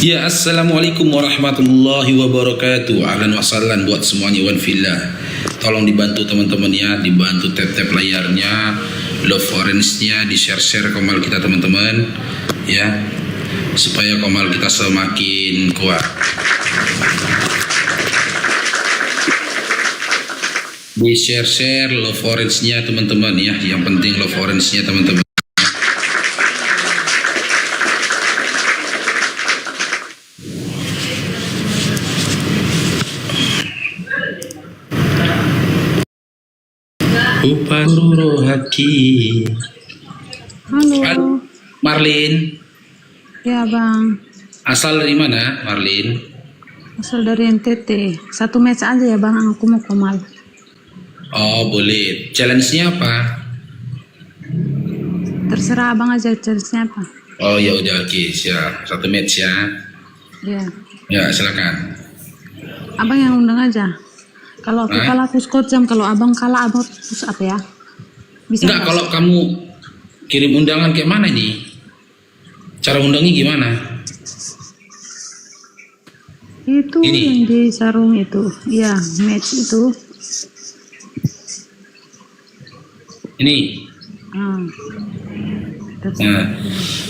Ya, assalamualaikum warahmatullahi wabarakatuh. Ahlan wa sahlan buat semuanya wan fillah. Tolong dibantu teman-teman ya, dibantu tap-tap layarnya, love orange-nya, di-share-share komal kita teman-teman ya, supaya komal kita semakin kuat. Di-share-share love orange-nya teman-teman ya, yang penting love orange-nya teman-teman. Upaluro haki. Halo. Marlin. Ya bang. Asal dari mana Marlin? Asal dari NTT. 1 match aja ya bang, aku mau komal. Oh boleh. Challenge-nya apa? Terserah abang aja challenge-nya apa. Oh ya udah, oke siap. 1 match ya. Ya. Ya silakan. Abang yang undang aja. Kalau aku kalah aku skor jam, kalau abang kalah abang terus apa ya? Bisa enggak, kalau kamu kirim undangan kayak mana nih? Cara undangnya gimana? Itu Ini. yang di sarung itu. Iya, match itu. Ini. Ah. Nah.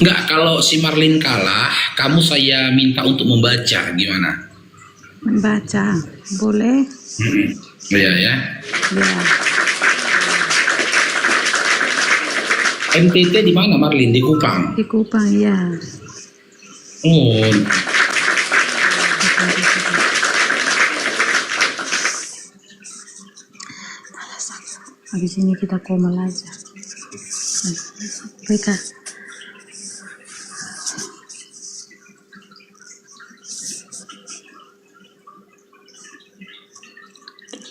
Enggak, kalau si Marlin kalah, kamu saya minta untuk membaca gimana? Membaca. Boleh? Iya ya. Ya. NTT di mana Marlin? Di Kupang. Di Kupang ya. Oh. Habis ini kita komal aja. Mereka.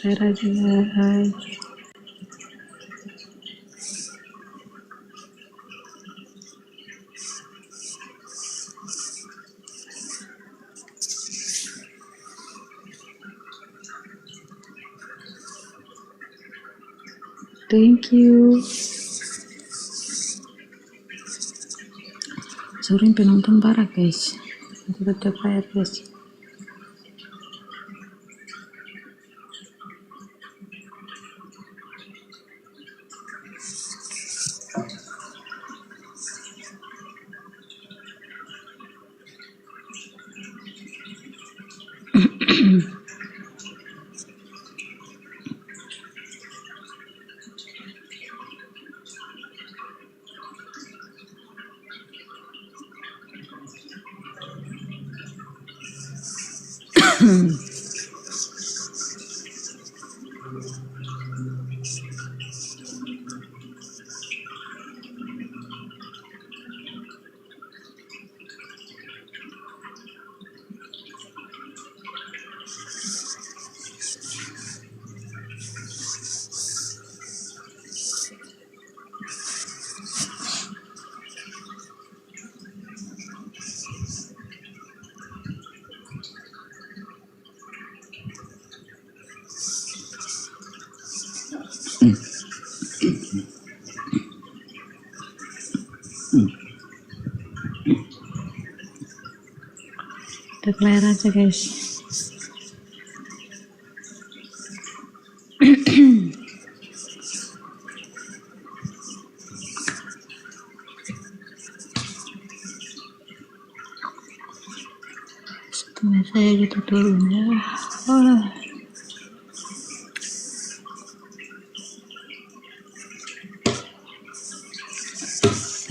Saya juga. Thank you. Sore penonton parah guys. Tetap bayar guys. Kita bayar aja guys. Setengah saya gitu turun ya.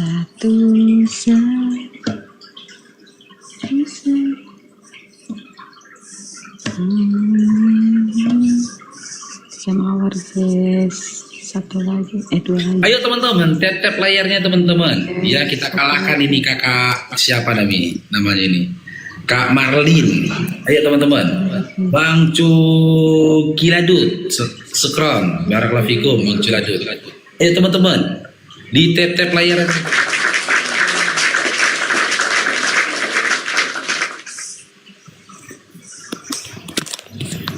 Satu mawar guys. Satu lagi, 2 lagi. Ayo teman-teman, tap-tap layarnya teman-teman. Ya, kita kalahkan ini kakak siapa namanya ini? Kak Marlin. Ayo teman-teman. Bang Cukiladut, Sekron, Barakallahu fikum Bang Cukiladut. Ayo teman-teman, di tap-tap layar.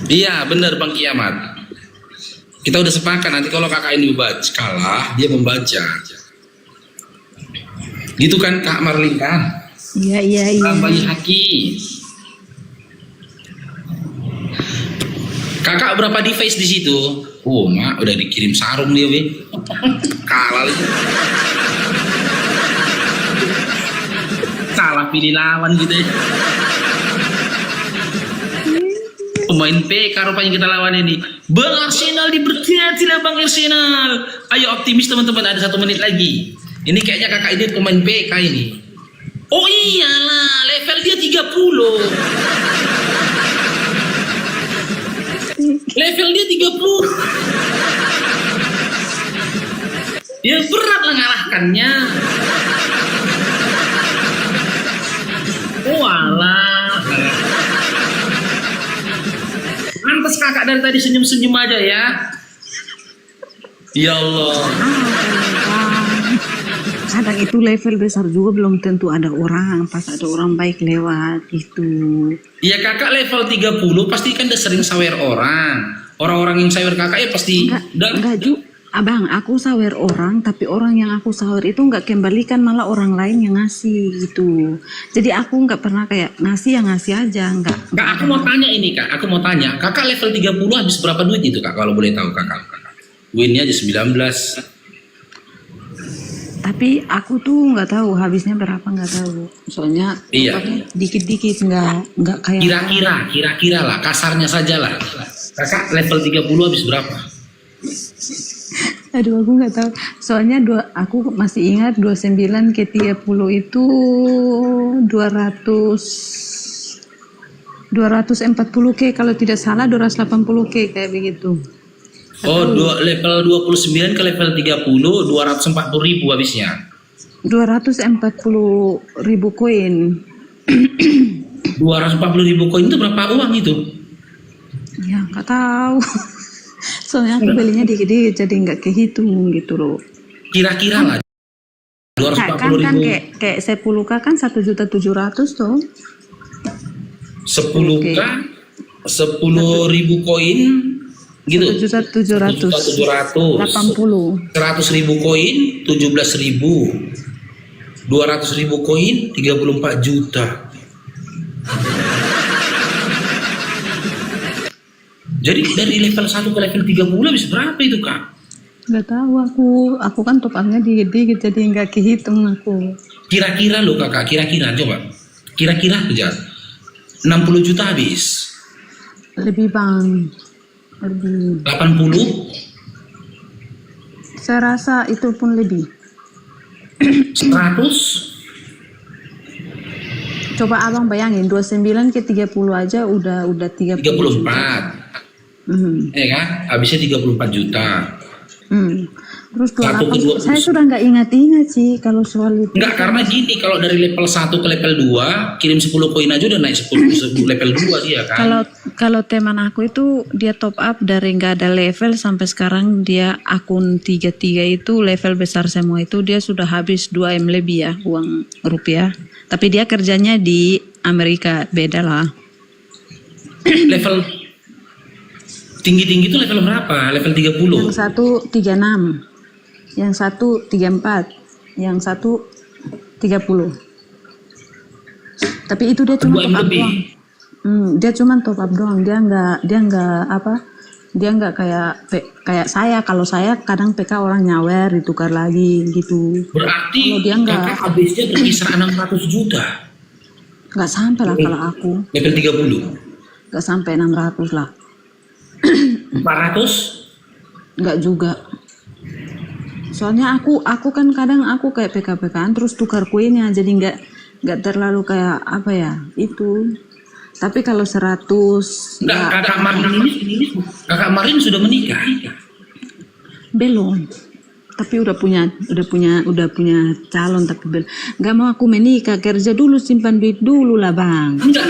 Iya, benar Bang Kiamat. Kita udah sepakat nanti kalau kakak ini kalah, dia membaca. Gitu kan Kak Marlin kan? Iya, iya, iya. Bayi Haki. Kakak berapa device di situ? Oh, mak udah dikirim sarung dia, weh. Kalah itu. Salah pilih lawan gitu ya. Pemain PK rupanya kita lawan ini. Bang Arsenal diberkati lah Bang Arsenal. Ayo optimis teman-teman, ada 1 menit lagi. Ini kayaknya kakak ini pemain PK ini. Oh iyalah, level dia 30. Level dia 30. Ya berat lah ngalahkannya. Walah. Pantes kakak dari tadi senyum-senyum aja ya. Ya Allah. Kadang itu level besar juga belum tentu ada orang, pas ada orang baik lewat itu. Ya kakak level 30 pasti kan udah sering sawer orang. Orang-orang yang sawer kakak ya pasti Enggak juga. Abang, aku sawer orang, tapi orang yang aku sawer itu nggak kembalikan, malah orang lain yang ngasih gitu. Jadi aku nggak pernah kayak ngasih, yang ngasih aja, nggak. Kak, aku mau tanya ini kak, aku mau tanya, kakak level 30 habis berapa duit itu kak, kalau boleh tahu kakak? Winnya aja 19. Tapi aku tuh nggak tahu habisnya berapa, nggak tahu. Soalnya Iya. dikit-dikit, nggak kayak. Kira-kira lah, kasarnya saja lah. Kakak level 30 habis berapa? Aduh, aku nggak tahu. Soalnya aku masih ingat 29 ke 30 itu 240K kalau tidak salah, 280K kayak begitu. Oh, level 29 ke level 30 240.000 habisnya. 240.000 koin. 240.000 koin itu berapa uang itu? Ya nggak tahu. Soalnya aku belinya dikit-dikit jadi nggak kehitung gitu loh. Kira-kira lah. 240.000. Kan kayak 10K kan 1.700.000 tuh. 10K 10.000 koin gitu. 1.700.000. 80. 100.000 koin 17.000. 200.000 koin 34 juta. Jadi dari level 1 ke level 30 habis berapa itu kak? Nggak tahu aku kan top up-nya dikit-dikit jadi nggak kehitung aku. Kira-kira lo kakak, kira-kira coba. Kira-kira aja 60 juta habis. Lebih bang. Lebih. 80? Saya rasa itu pun lebih. 100? Coba abang bayangin 29 ke 30 aja udah 30 juta. 34. Ya kan? Habisnya 34 juta. Terus Satu ke 28 20. saya sudah nggak ingat-ingat sih kalau soal itu. Enggak, karena gini, kalau dari level 1 ke level 2 kirim 10 koin aja udah naik 10 level 2 dia kan. Kalau teman aku itu dia top up dari nggak ada level sampai sekarang, dia akun 33 itu level besar semua, itu dia sudah habis 2M lebih ya uang rupiah. Tapi dia kerjanya di Amerika, beda lah. Level tinggi-tinggi itu level berapa? Level 30? Yang satu 36, yang satu 34, yang satu 30. Tapi itu dia cuma 2M top up lebih. doang. Dia cuma top up doang. Dia nggak kayak saya. Kalau saya kadang PK orang nyawer ditukar lagi gitu. Berarti Kalau dia nggak. kakak habisnya berkisar 600 juta. Nggak sampai lah kalau aku. Level 30. Nggak sampai 600 lah. 400? Nggak juga. Soalnya aku kan kadang aku kayak PK-PKan terus tukar kuenya, jadi nggak terlalu kayak apa ya itu. Tapi kalau 100 Enggak, ya, kakak Marin sudah menikah. belum. Tapi udah punya calon, tapi belum. Nggak mau aku menikah, kerja dulu, simpan duit dulu lah bang. Enggak,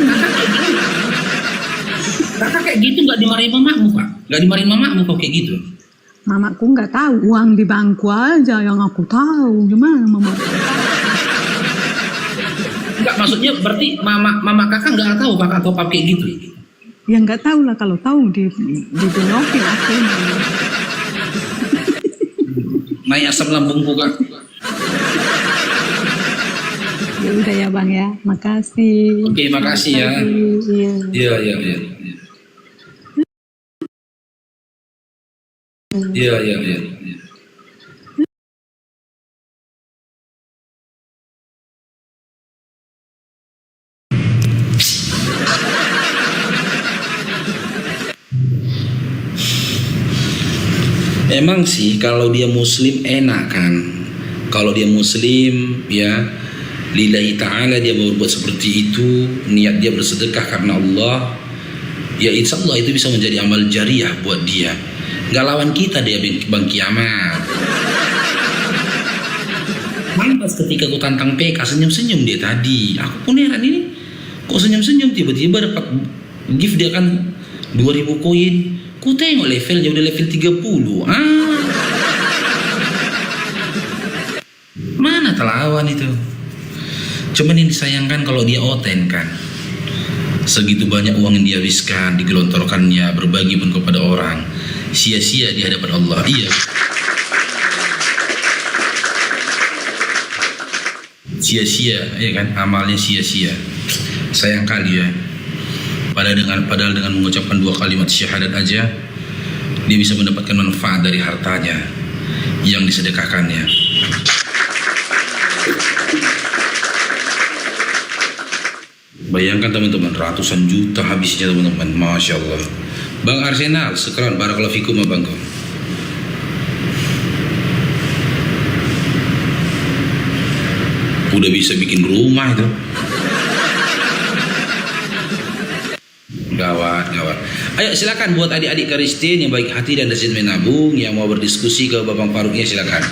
kakak kayak gitu nggak dimarahin mamamu pak? Nggak dimarahin mamamu kok kayak gitu? Mamaku nggak tahu, uang di bangku aja yang aku tahu. Gimana mama? Enggak, maksudnya berarti mama kakak nggak tahu kakak top up kayak gitu? Ya nggak tahu lah, kalau tahu dibelokin aku. Naik asam lambungku kak. Ya udah ya Bang ya, makasih. Oke, makasih ya. Iya. Iya, iya, iya. Iya, iya, iya. Emang sih kalau dia muslim enak kan. Kalau dia muslim ya lillahi ta'ala dia berbuat seperti itu, niat dia bersedekah karena Allah, ya insya Allah itu bisa menjadi amal jariah buat dia. Gak lawan kita dia bang kiamat. Mantas ketika aku tantang PK senyum-senyum dia tadi. Aku pun heran ini kok senyum-senyum tiba-tiba dapat gift dia kan 2000 koin. Ku tengok levelnya udah level 30. Mana telawan itu. Cuman yang disayangkan kalau dia oten kan. Segitu banyak uang yang dia habiskan, digelontorkannya, berbagi pun kepada orang. Sia-sia di hadapan Allah. Iya. Sia-sia, ya kan? Amalnya sia-sia. Sayang kali ya. Padahal dengan mengucapkan 2 kalimat syahadat aja, dia bisa mendapatkan manfaat dari hartanya yang disedekahkannya. Bayangkan teman-teman, ratusan juta habisnya teman-teman, Masya Allah. Bang Arsenal, sekarang barakallahu fikum abang kau. Udah bisa bikin rumah itu. Gawat. Ayo silakan buat adik-adik Kristin yang baik hati dan rajin menabung, yang mau berdiskusi ke Babang Faruknya silakan.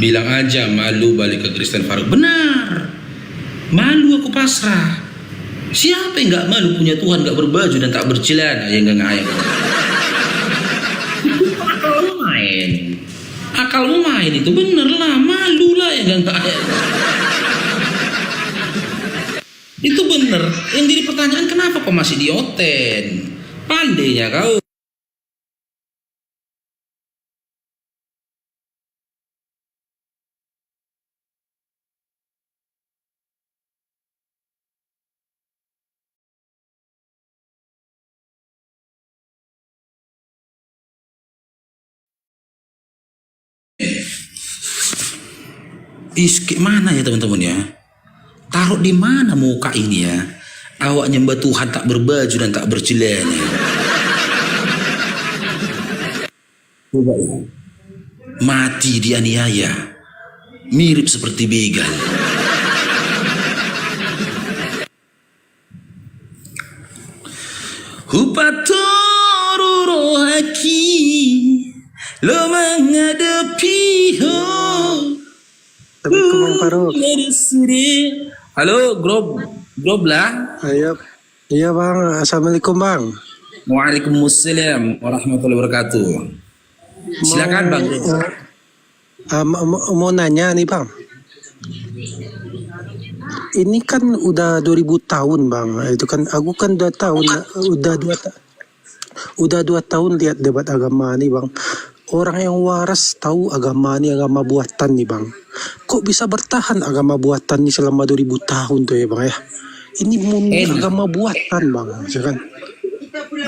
Bilang aja malu balik ke Kristen Faruk. Benar. Malu aku pasrah. Siapa yang nggak malu punya Tuhan, nggak berbaju dan tak bercelana, yang nggak ngayang. Akalmu main. Akalmu main itu bener lah, malu lah yang nggak ngayang. Itu bener. Yang jadi pertanyaan kenapa kau masih di oten? Pandainya kau. Mana ya teman-teman ya? Taruh di mana muka ini ya? Awak nyembah Tuhan tak berbaju dan tak bercelana. Coba ya. Mati dianiaya. Mirip seperti begal. Hupatoru rohaki lo menghadapi ho. Assalamualaikum Bang Faruk. Halo, Grob lah. Iya Bang, Assalamualaikum Bang. Waalaikumsalam warahmatullahi wabarakatuh. Silakan Bang. Mau nanya nih Bang. Ini kan udah 2000 tahun Bang. Itu kan aku kan udah 2 tahun lihat debat agama nih Bang. Orang yang waras tahu agama ini agama buatan nih Bang. Kok bisa bertahan agama buatan ini selama 2000 tahun tuh ya Bang ya? Ini murni agama buatan Bang, ya kan?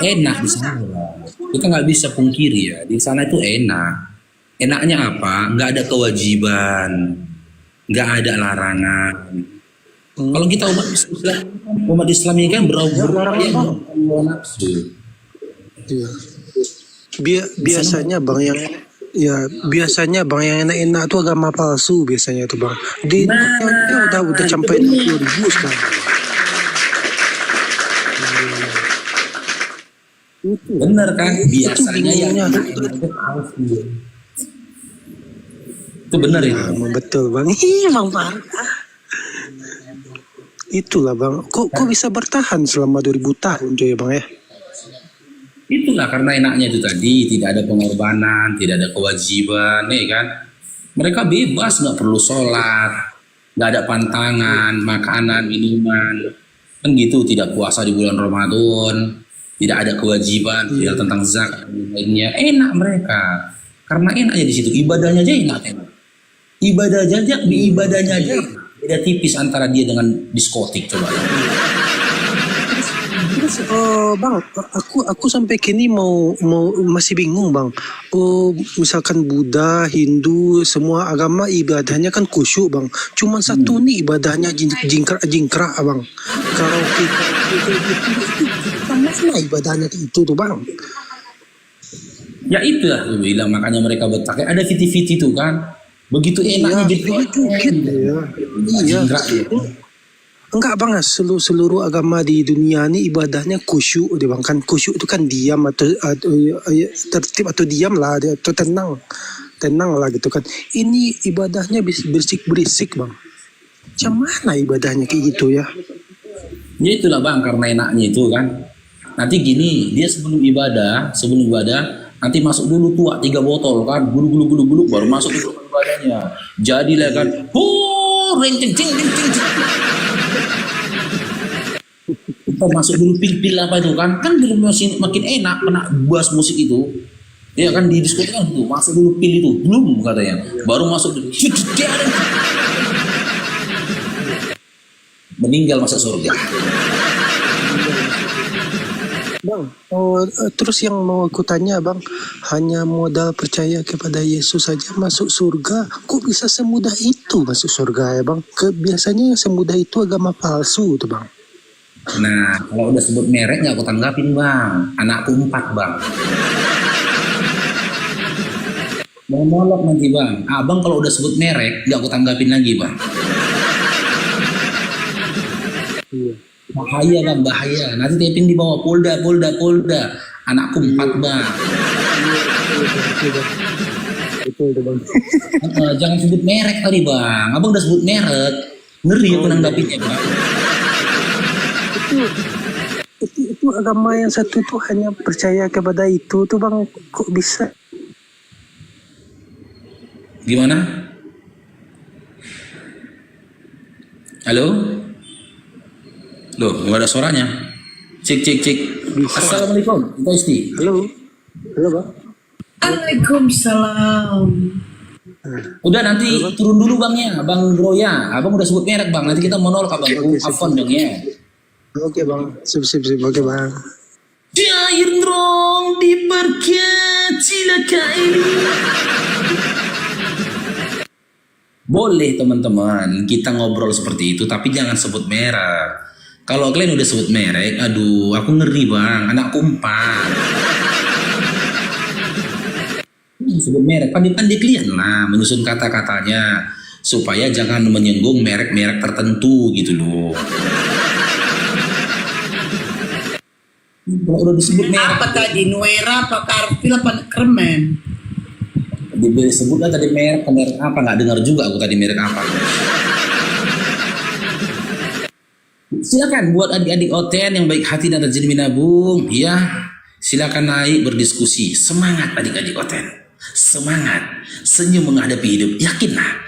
Enak di sana. Kita nggak bisa pungkiri ya. Di sana itu enak. Enaknya apa? Nggak ada kewajiban, nggak ada larangan. Kalau kita umat Islam ini kan nafsu. Iya. Biasanya Bang yang enak-enak tuh agama palsu biasanya tuh Bang. Udah sampai 2000 sekarang. Bener kan? Biasanya yang itu bener ya. Betul Bang. Iya Bang Faruk. Itulah Bang. Kok bisa bertahan selama 2000 tahun tuh ya Bang ya? Itulah karena enaknya itu tadi, tidak ada pengorbanan, tidak ada kewajiban, ya kan? Mereka bebas, nggak perlu sholat, nggak ada pantangan, makanan, minuman, kan gitu. Tidak puasa di bulan Ramadan, tidak ada kewajiban, tidak tentang zakat dan lainnya. Enak mereka. Karena enak aja di situ, ibadahnya aja enak kan. Ibadahnya aja enak. Beda tipis antara dia dengan diskotik coba. Terus bang, aku sampai kini mau masih bingung bang. Oh, misalkan Buddha, Hindu, semua agama ibadahnya kan khusyuk bang. Cuman satu nih ibadahnya jingkrak bang. Karaoke itu mana ibadahnya itu tuh bang? Ya itu lah gue bilang, makanya mereka bertakir ada fiti-fiti tuh kan. Begitu enaknya gitu. Iya. Enggak bang, seluruh agama di dunia ini ibadahnya khusyuk deh bang. Kan khusyuk itu kan diam atau tertib atau diam lah atau tenang lah gitu kan. Ini ibadahnya berisik bang. Macam mana ibadahnya kayak gitu ya? Ya itulah bang, karena enaknya itu kan. Nanti gini, dia sebelum ibadah nanti masuk dulu tuak 3 botol kan, gulu baru masuk dulu ke ibadahnya. Jadilah kan, renceng. Kita masuk dulu pil apa itu kan belum masih makin enak kena bass musik itu. Ya kan di diskotik kan tuh, masuk dulu pil itu, belum katanya. Baru masuk dulu. Meninggal masuk surga. Bang, terus yang mau aku tanya bang, hanya modal percaya kepada Yesus saja masuk surga? Kok bisa semudah itu masuk surga ya bang? Biasanya yang semudah itu agama palsu tuh bang. Nah, kalau udah sebut merek nggak aku tanggapin bang. Anakku 4 bang. Mau molok nanti bang. Abang kalau udah sebut merek nggak aku tanggapin lagi bang. Bahaya bang, bahaya. Nanti taping di bawah Polda. Anakku 4 bang. Betul bang. Jangan sebut merek tadi bang. Abang udah sebut merek. Ngeri aku nanggapinnya bang. Itu agama yang satu tuh hanya percaya kepada itu tuh bang. Kok bisa? Gimana? Halo? Loh, nggak ada suaranya. Cik. Assalamualaikum, Pak Isti. Halo bang. Waalaikumsalam. Udah nanti turun dulu bangnya, Bang Groya. Abang udah sebut merek bang, nanti kita menolak abang. Afwan dong ya. Oke bang, sip. Oke bang. Cair drong diperkecil ini. Boleh teman-teman, kita ngobrol seperti itu, tapi jangan sebut merek. Kalau kalian udah sebut merek, aduh, aku ngeri bang, anakku 4. Sebut merek, pandai-pandai kalian lah menyusun kata-katanya supaya jangan menyinggung merek-merek tertentu gitu loh. Kalau udah disebut merek, apa tadi? Nuera, apa Karpil, apa Kremen? disebutlah tadi merek apa, nggak dengar juga aku tadi merek apa. Silakan buat adik-adik OTN yang baik hati dan rajin menabung, ya silakan naik berdiskusi. Semangat adik-adik OTN, semangat, senyum menghadapi hidup. Yakinlah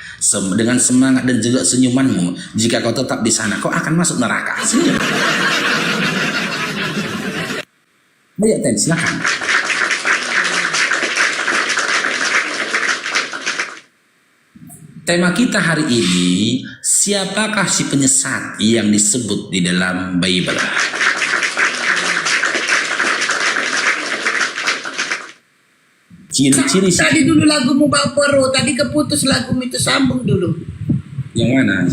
dengan semangat dan juga senyumanmu, jika kau tetap di sana kau akan masuk neraka. Senyum. Ayo Ten, silakan. Tema kita hari ini, siapakah si penyesat yang disebut di dalam Bible? Ciri-ciri Tadi dulu lagumu Bapero, tadi keputus lagumu itu, sambung dulu. yang mana?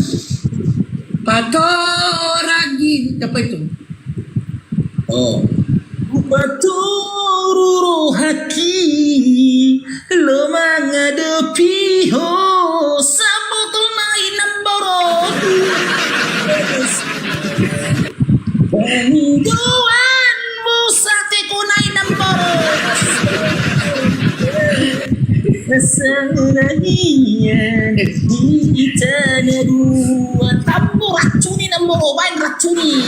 Patoragi, apa itu? Oh, Batururu haki lo menghadapi ho sabotul nai namboro Pengguan musate kunai namboro Kesenangan di tanah dua tambur racuni namboro main racuni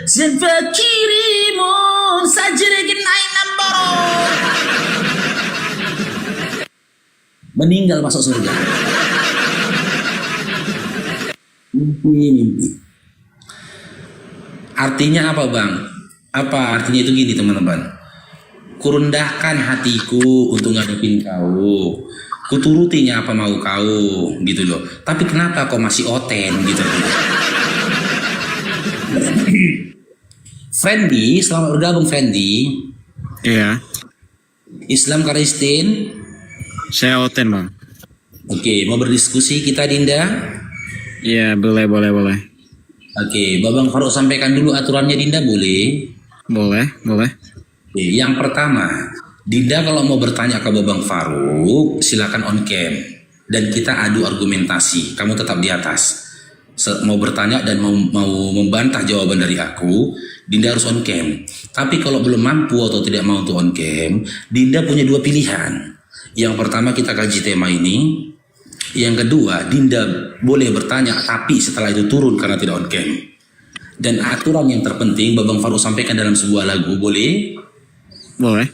Senfakirimun sajregin naik namboro. Meninggal masuk surga. Mimpi. Artinya apa bang? Apa artinya itu gini teman-teman? Kurendahkan hatiku untuk ngadepin kau. Kuturutinya apa mau kau gitu loh. Tapi kenapa kau masih oten gitu? Fendi, selamat bergabung Fendi. Iya, Islam Kristen. saya oten bang. Oke, mau berdiskusi kita Dinda? Iya, boleh. Oke, Babang Faruk sampaikan dulu aturannya Dinda boleh? Boleh. Oke, yang pertama, Dinda kalau mau bertanya ke Babang Faruk, silakan on cam dan kita adu argumentasi. Kamu tetap di atas. Mau bertanya dan mau membantah jawaban dari aku, Dinda harus on cam. Tapi kalau belum mampu atau tidak mau untuk on cam, Dinda punya dua pilihan. Yang pertama kita kaji tema ini. Yang kedua, Dinda boleh bertanya tapi setelah itu turun karena tidak on cam. Dan aturan yang terpenting Babang Faruk sampaikan dalam sebuah lagu, boleh? Boleh.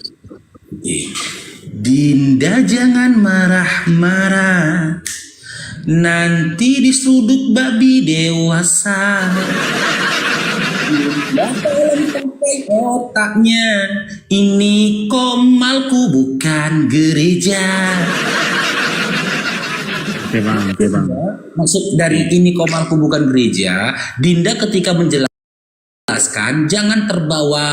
Dinda jangan marah-marah, nanti disudut babi dewasa. Dinda tolong pakai otaknya, ini komalku bukan gereja. Oke bang. Maksud dari ini komalku bukan gereja, Dinda ketika menjelaskan jangan terbawa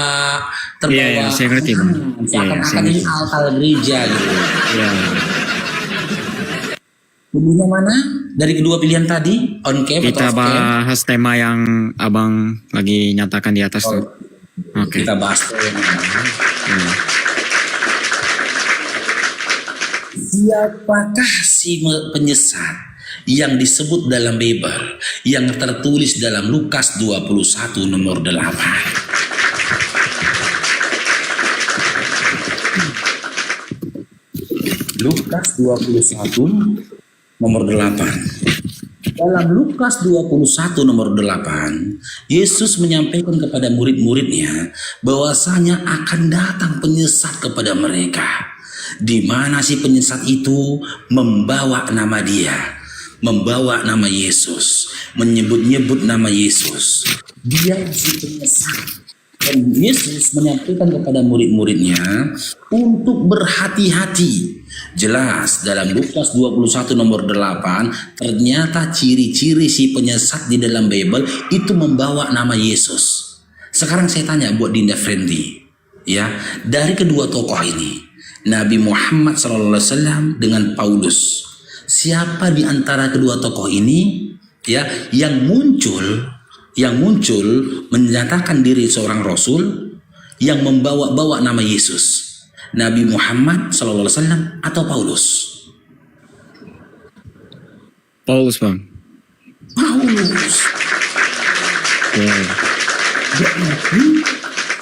Iya, saya ngerti bang. seakan-akan ini altar gereja gitu. Iya. Pilihnya mana dari kedua pilihan tadi, on cam atau Kita off cam? bahas tema yang abang lagi nyatakan di atas tuh. Oke. Kita bahas tema. Iya. Siapakah si penyesat yang disebut dalam Bible yang tertulis dalam Lukas 21 nomor 8? Lukas 21 nomor 8. Dalam Lukas 21 nomor 8, Yesus menyampaikan kepada murid-muridnya bahwasanya akan datang penyesat kepada mereka. Di mana si penyesat itu membawa nama dia, membawa nama Yesus, menyebut-nyebut nama Yesus. Dia si penyesat. Dan Yesus menyampaikan kepada murid-muridnya untuk berhati-hati. Jelas dalam Lukas 21 nomor 8, ternyata ciri-ciri si penyesat di dalam Bible itu membawa nama Yesus. Sekarang saya tanya buat Dinda Friendly, ya, dari kedua tokoh ini, Nabi Muhammad SAW dengan Paulus, siapa di antara kedua tokoh ini ya yang muncul menyatakan diri seorang rasul yang membawa-bawa nama Yesus? Nabi Muhammad SAW atau Paulus? Paulus bang. Paulus. Oke. Berarti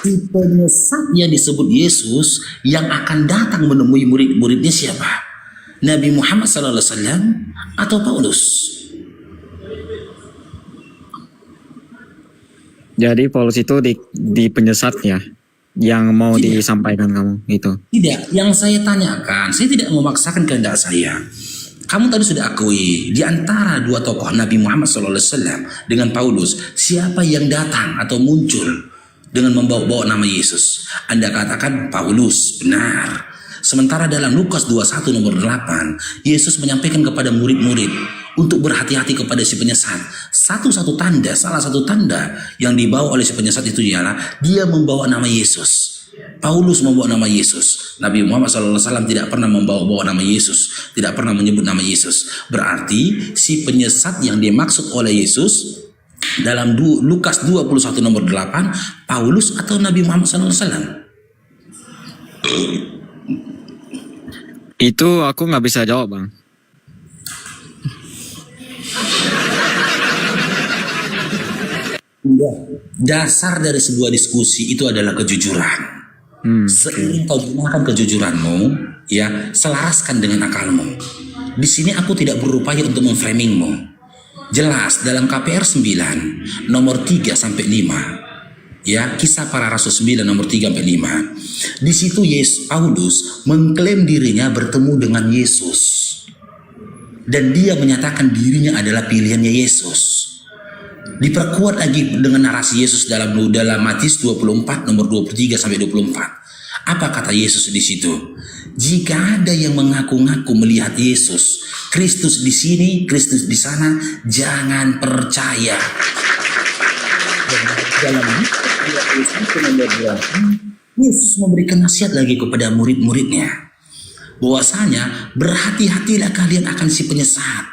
si penyesat yang disebut Yesus yang akan datang menemui murid-muridnya siapa? Nabi Muhammad SAW atau Paulus? Jadi Paulus itu di penyesat ya, yang mau disampaikan kamu itu. Tidak, yang saya tanyakan, saya tidak memaksakan kehendak saya. Kamu tadi sudah akui di antara dua tokoh Nabi Muhammad SAW dengan Paulus, siapa yang datang atau muncul dengan membawa nama Yesus? Anda katakan Paulus, benar. Sementara dalam Lukas 21 nomor 8, Yesus menyampaikan kepada murid-murid untuk berhati-hati kepada si penyesat. Salah satu tanda yang dibawa oleh si penyesat itu ialah dia membawa nama Yesus. Paulus membawa nama Yesus. Nabi Muhammad SAW tidak pernah membawa nama Yesus, tidak pernah menyebut nama Yesus. Berarti si penyesat yang dimaksud oleh Yesus dalam Lukas 21 nomor 8, Paulus atau Nabi Muhammad SAW? Itu aku nggak bisa jawab bang. Dasar dari sebuah diskusi itu adalah kejujuran. Seiring kau gunakan kejujuranmu, ya, selaraskan dengan akalmu. Di sini aku tidak berupaya untuk memframingmu. Jelas dalam KPR 9 nomor 3 sampai 5, ya, Kisah Para Rasul 9 nomor 3 sampai 5. Di situ Paulus mengklaim dirinya bertemu dengan Yesus. Dan dia menyatakan dirinya adalah pilihannya Yesus. Diperkuat lagi dengan narasi Yesus dalam Matius 24 nomor 23 sampai 24. Apa kata Yesus di situ? Jika ada yang mengaku-ngaku melihat Yesus, Kristus di sini, Kristus di sana, jangan percaya. Dalam Yesus memberikan nasihat lagi kepada murid-muridnya, bahwasanya berhati-hatilah kalian akan si penyesat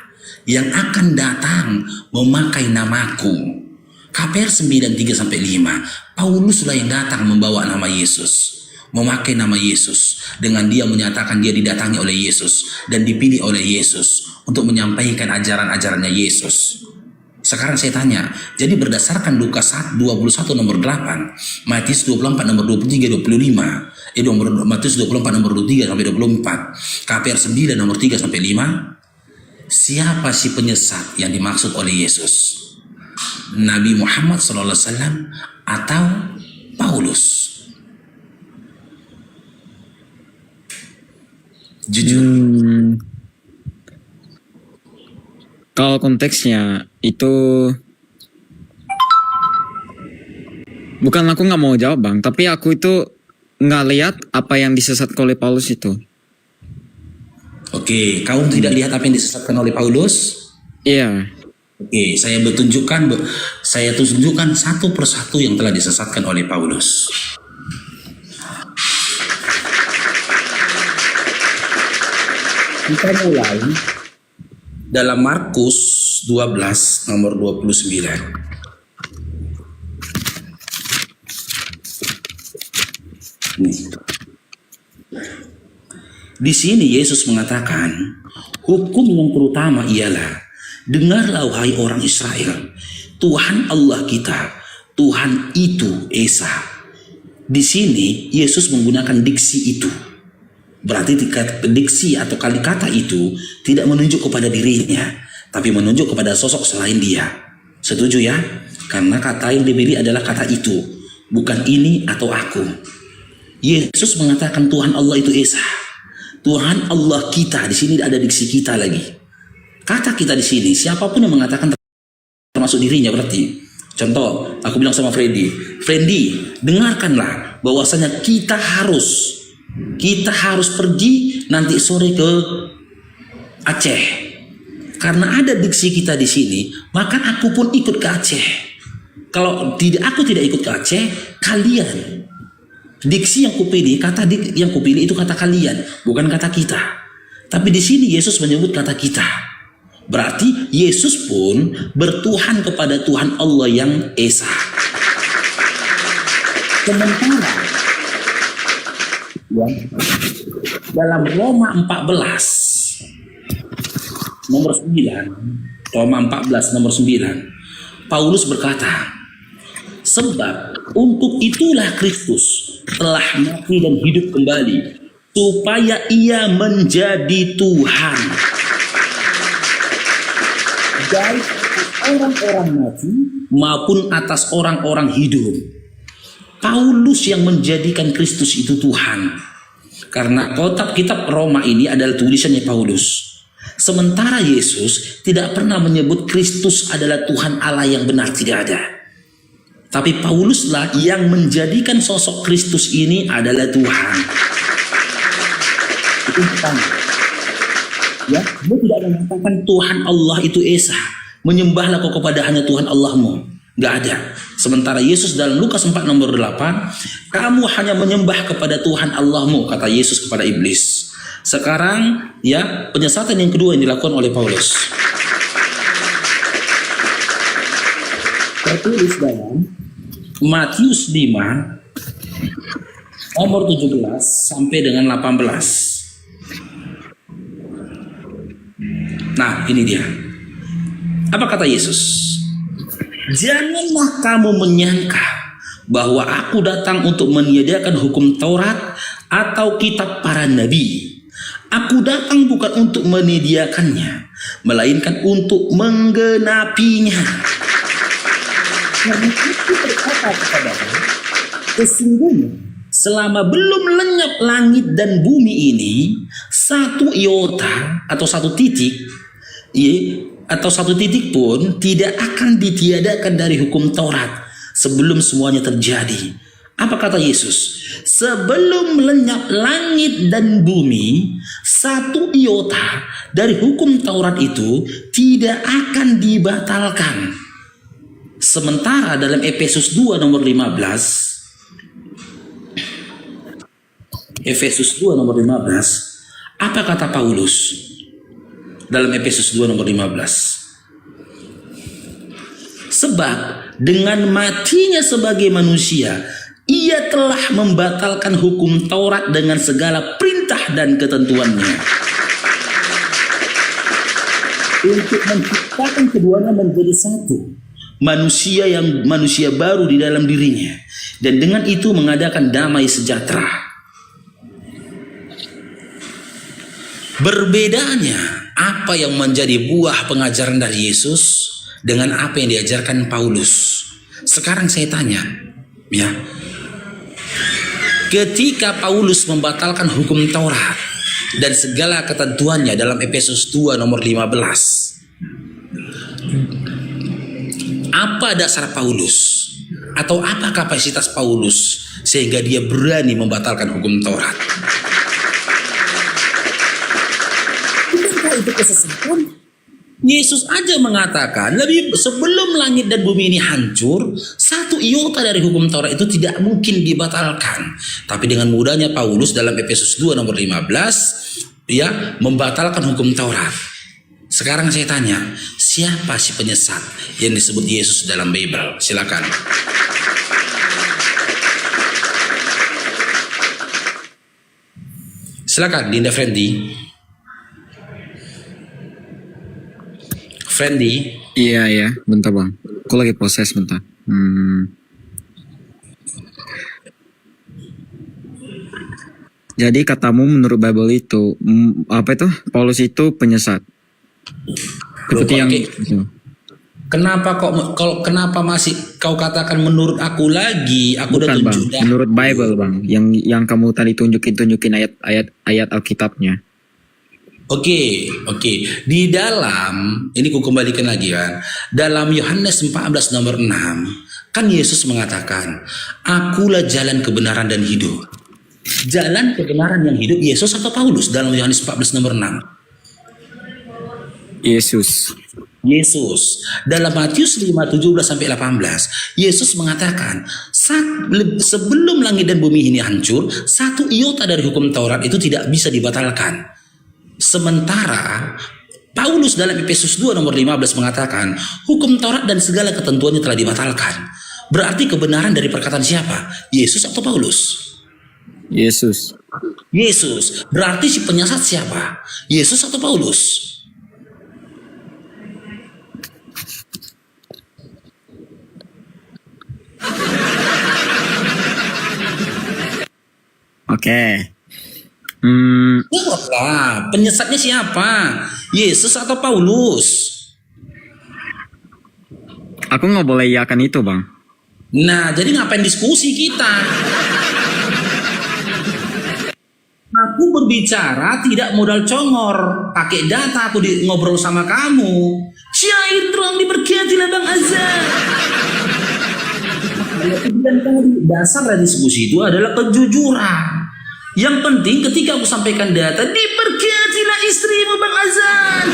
yang akan datang memakai namaku. KPR 9:3-5. Pauluslah yang datang membawa nama Yesus, memakai nama Yesus, dengan dia menyatakan dia didatangi oleh Yesus dan dipilih oleh Yesus untuk menyampaikan ajaran-ajarannya Yesus. Sekarang saya tanya, jadi berdasarkan Lukas 21 nomor 8, Matius 24 nomor 23-25, Matius 24 nomor 23 sampai 24, KPR 9 nomor 3 sampai 5, siapa si penyesat yang dimaksud oleh Yesus? Nabi Muhammad SAW atau Paulus? Jujur. Kalau konteksnya itu, bukan aku nggak mau jawab bang, tapi aku itu nggak lihat apa yang disesatkan oleh Paulus itu. Oke, kau tidak lihat apa yang disesatkan oleh Paulus? Iya. Oke, saya tunjukkan satu persatu yang telah disesatkan oleh Paulus. Kita mulai dalam Markus 12 nomor 29. Nih. Di sini Yesus mengatakan, hukum yang terutama ialah, dengarlah wahai orang Israel, Tuhan Allah kita, Tuhan itu Esa. Di sini Yesus menggunakan diksi itu. Berarti diksi atau kata itu tidak menunjuk kepada dirinya, tapi menunjuk kepada sosok selain dia. Setuju ya? Karena kata yang dipilih adalah kata itu, bukan ini atau aku. Yesus mengatakan Tuhan Allah itu Esa. Tuhan Allah kita, di sini ada diksi kita lagi. Kata kita di sini, siapapun yang mengatakan termasuk dirinya berarti. Contoh, aku bilang sama Freddy, dengarkanlah bahwasanya kita harus pergi nanti sore ke Aceh. Karena ada diksi kita di sini, maka aku pun ikut ke Aceh. Kalau aku tidak ikut ke Aceh, kalian. Diksi yang kupilih, yang kupilih itu kata kalian, bukan kata kita. Tapi di sini Yesus menyebut kata kita. Berarti Yesus pun bertuhan kepada Tuhan Allah yang Esa. Sementara ya, dalam Roma 14 nomor 9, Roma 14 nomor 9, Paulus berkata, sebab untuk itulah Kristus telah mati dan hidup kembali, supaya ia menjadi Tuhan baik atas orang-orang mati maupun atas orang-orang hidup. Paulus yang menjadikan Kristus itu Tuhan, karena kitab Roma ini adalah tulisannya Paulus. Sementara Yesus tidak pernah menyebut Kristus adalah Tuhan Allah yang benar, tidak ada. Tapi Pauluslah yang menjadikan sosok Kristus ini adalah Tuhan. Itu pertama. Ya, dia tidak mengatakan Tuhan Allah itu Esa. Menyembahlah kau kepada hanya Tuhan Allahmu. Gak ada. Sementara Yesus dalam Lukas 4 nomor 8, kamu hanya menyembah kepada Tuhan Allahmu, kata Yesus kepada iblis. Sekarang ya, penyesatan yang kedua yang dilakukan oleh Paulus. Tertulis dalam Matius 5 nomor 17 sampai dengan 18. Nah, ini dia. Apa kata Yesus? Janganlah kamu menyangka bahwa aku datang untuk menyediakan hukum Taurat atau kitab para nabi. Aku datang bukan untuk menyediakannya, melainkan untuk menggenapinya. Karena aku berkata kepadamu, sesungguhnya selama belum lenyap langit dan bumi ini, satu iota atau satu titik atau satu titik pun tidak akan ditiadakan dari hukum Taurat sebelum semuanya terjadi. Apa kata Yesus? Sebelum lenyap langit dan bumi, satu iota dari hukum Taurat itu tidak akan dibatalkan. Sementara dalam Efesus 2 nomor 15, Efesus 2 nomor 15, apa kata Paulus dalam Efesus 2 nomor 15? Sebab dengan matinya sebagai manusia, ia telah membatalkan hukum Taurat dengan segala perintah dan ketentuannya, untuk menciptakan keduanya menjadi satu, manusia baru di dalam dirinya, dan dengan itu mengadakan damai sejahtera. Berbedanya apa yang menjadi buah pengajaran dari Yesus dengan apa yang diajarkan Paulus. Sekarang saya tanya, ya, ketika Paulus membatalkan hukum Taurat dan segala ketentuannya dalam Efesus 2 nomor 15, apa dasar Paulus atau apa kapasitas Paulus sehingga dia berani membatalkan hukum Taurat? Itu kesesatan. Yesus aja mengatakan sebelum langit dan bumi ini hancur, satu iota dari hukum Taurat itu tidak mungkin dibatalkan. Tapi dengan mudahnya Paulus dalam Efesus 2 nomor 15 ya membatalkan hukum Taurat. Sekarang saya tanya, siapa si penyesat yang disebut Yesus dalam Bible? Silakan. Silakan Dinda Friendly. Friendly. Iya, bentar bang. Aku lagi proses bentar. Jadi katamu menurut Bible itu, apa itu? Paulus itu penyesat. Seperti yang Kenapa masih kau katakan menurut aku lagi? Aku udah bukan bang, tunjuk dah. menurut Bible bang, yang kamu tadi tunjukin ayat Alkitabnya. Oke. Di dalam, ini ku kembalikan lagi kan. Dalam Yohanes 14 nomor 6, kan Yesus mengatakan, akulah jalan kebenaran dan hidup. Jalan kebenaran yang hidup, Yesus atau Paulus dalam Yohanes 14 nomor 6? Yesus. Dalam Matius 5, 17 sampai 18, Yesus mengatakan, sebelum langit dan bumi ini hancur, satu iota dari hukum Taurat itu tidak bisa dibatalkan. Sementara Paulus dalam Efesus 2 nomor 15 mengatakan hukum Taurat dan segala ketentuannya telah dibatalkan. Berarti kebenaran dari perkataan siapa? Yesus atau Paulus? Yesus. Berarti si penyesat siapa? Yesus atau Paulus? Oke. Jawablah, penyesatnya siapa? Yesus atau Paulus? Aku nggak boleh iakan itu bang. Nah, jadi ngapain diskusi kita? Aku berbicara tidak modal congor, pakai data aku ngobrol sama kamu. Syair terang diberkatilah Bang Azhar. Dan dasar dari diskusi itu adalah kejujuran. Yang penting ketika aku sampaikan data, diberkatilah istrimu Bang Azan.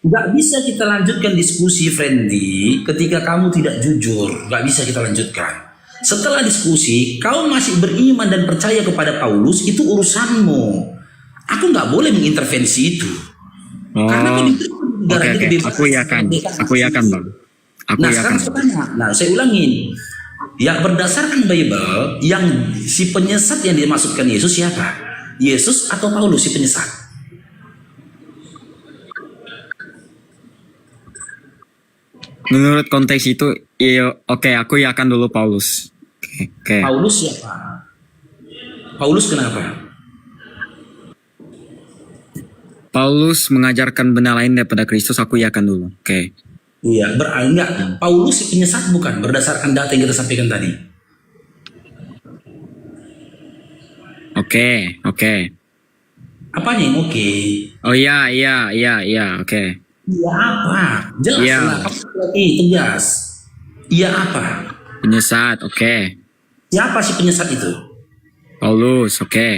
Gak bisa kita lanjutkan diskusi Friendly ketika kamu tidak jujur. Gak bisa kita lanjutkan. Setelah diskusi, kau masih beriman dan percaya kepada Paulus, itu urusanmu. Aku gak boleh mengintervensi itu. Karena Oke. Aku yakan bang. Sekarang saya tanya. Saya ulangin. Ya, berdasarkan Bible, yang si penyesat yang dimaksudkan Yesus siapa? Yesus atau Paulus si penyesat? Menurut konteks itu, aku yakan dulu Paulus. Oke. Paulus siapa? Paulus kenapa? Paulus mengajarkan benar lain daripada Kristus, aku yakan dulu. Oke. Iya, enggak. Paulus si penyesat bukan berdasarkan data yang kita sampaikan tadi. Oke. Apanya yang oke? Oh iya, oke. Iya apa? Jelas Iya. lah, kamu lagi tegas. Iya apa? Penyesat, oke. Siapa sih penyesat itu? Paulus, oke.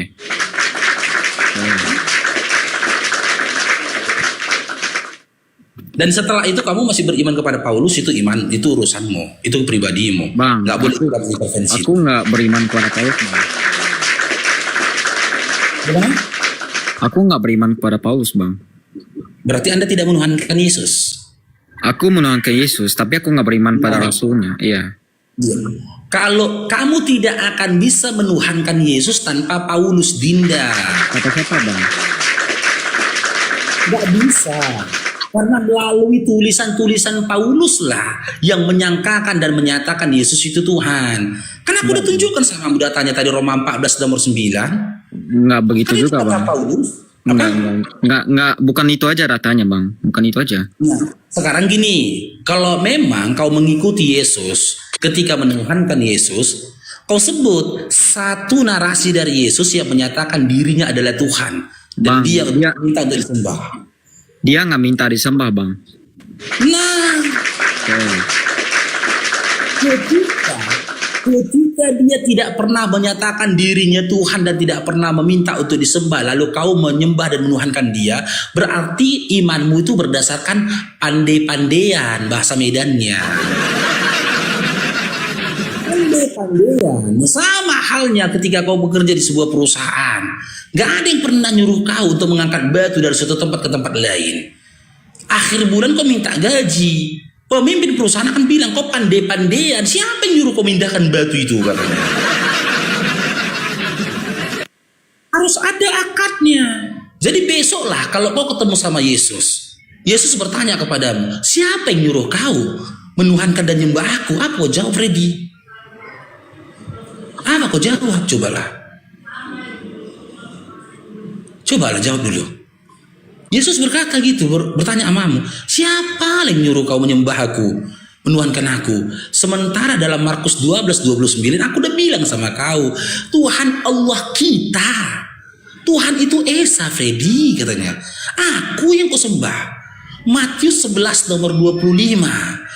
Dan setelah itu kamu masih beriman kepada Paulus, itu iman, itu urusanmu, itu pribadimu. Bang, Nggak boleh kita intervensi. Aku nggak beriman kepada Paulus, Bang. Gimana? Aku nggak beriman kepada Paulus, Bang. Berarti Anda tidak menuhankan Yesus. Aku menuhankan Yesus, tapi aku nggak beriman pada Rasulnya. Iya. Iya. Kalau kamu tidak akan bisa menuhankan Yesus tanpa Paulus, Dinda. Kata siapa, Bang? Nggak bisa. Karena melalui tulisan-tulisan Paulus lah yang menyangkakan dan menyatakan Yesus itu Tuhan. Karena aku udah tunjukkan sama kamu datanya tadi Roma 14 nomor 9. Nggak begitu Kan itu juga, kata Bang. Paulus. Enggak, bukan itu aja datanya, Bang. Bukan itu aja. Nah, sekarang gini, kalau memang kau mengikuti Yesus, ketika menuhankan Yesus, kau sebut satu narasi dari Yesus yang menyatakan dirinya adalah Tuhan. Dan Bang, dia dia- minta untuk disembah. Dia nggak minta disembah, Bang. Nah, Oke. ketika dia tidak pernah menyatakan dirinya Tuhan dan tidak pernah meminta untuk disembah, lalu kau menyembah dan menuhankan dia, berarti imanmu itu berdasarkan pandai-pandaian, bahasa Medannya. Pandai-pandaian. Sama halnya ketika kau bekerja di sebuah perusahaan, gak ada yang pernah nyuruh kau untuk mengangkat batu dari suatu tempat ke tempat lain. Akhir bulan kau minta gaji, pemimpin perusahaan akan bilang kau pandai-pandaian. Siapa yang nyuruh kau mindahkan batu itu, katanya. Harus ada akadnya. Jadi besoklah kalau kau ketemu sama Yesus, Yesus bertanya kepadamu, siapa yang nyuruh kau menuhankan dan nyembah aku? Apa kau jawab, Freddy? Apa kau jawab? Cobalah jawab dulu. Yesus berkata gitu, bertanya amamu, siapa yang nyuruh kau menyembah aku, menuhankan aku? Sementara dalam Markus 12:29 aku udah bilang sama kau, Tuhan Allah kita, Tuhan itu Esa, Freddy, katanya. Aku yang kau sembah. Matius 11 nomor 25.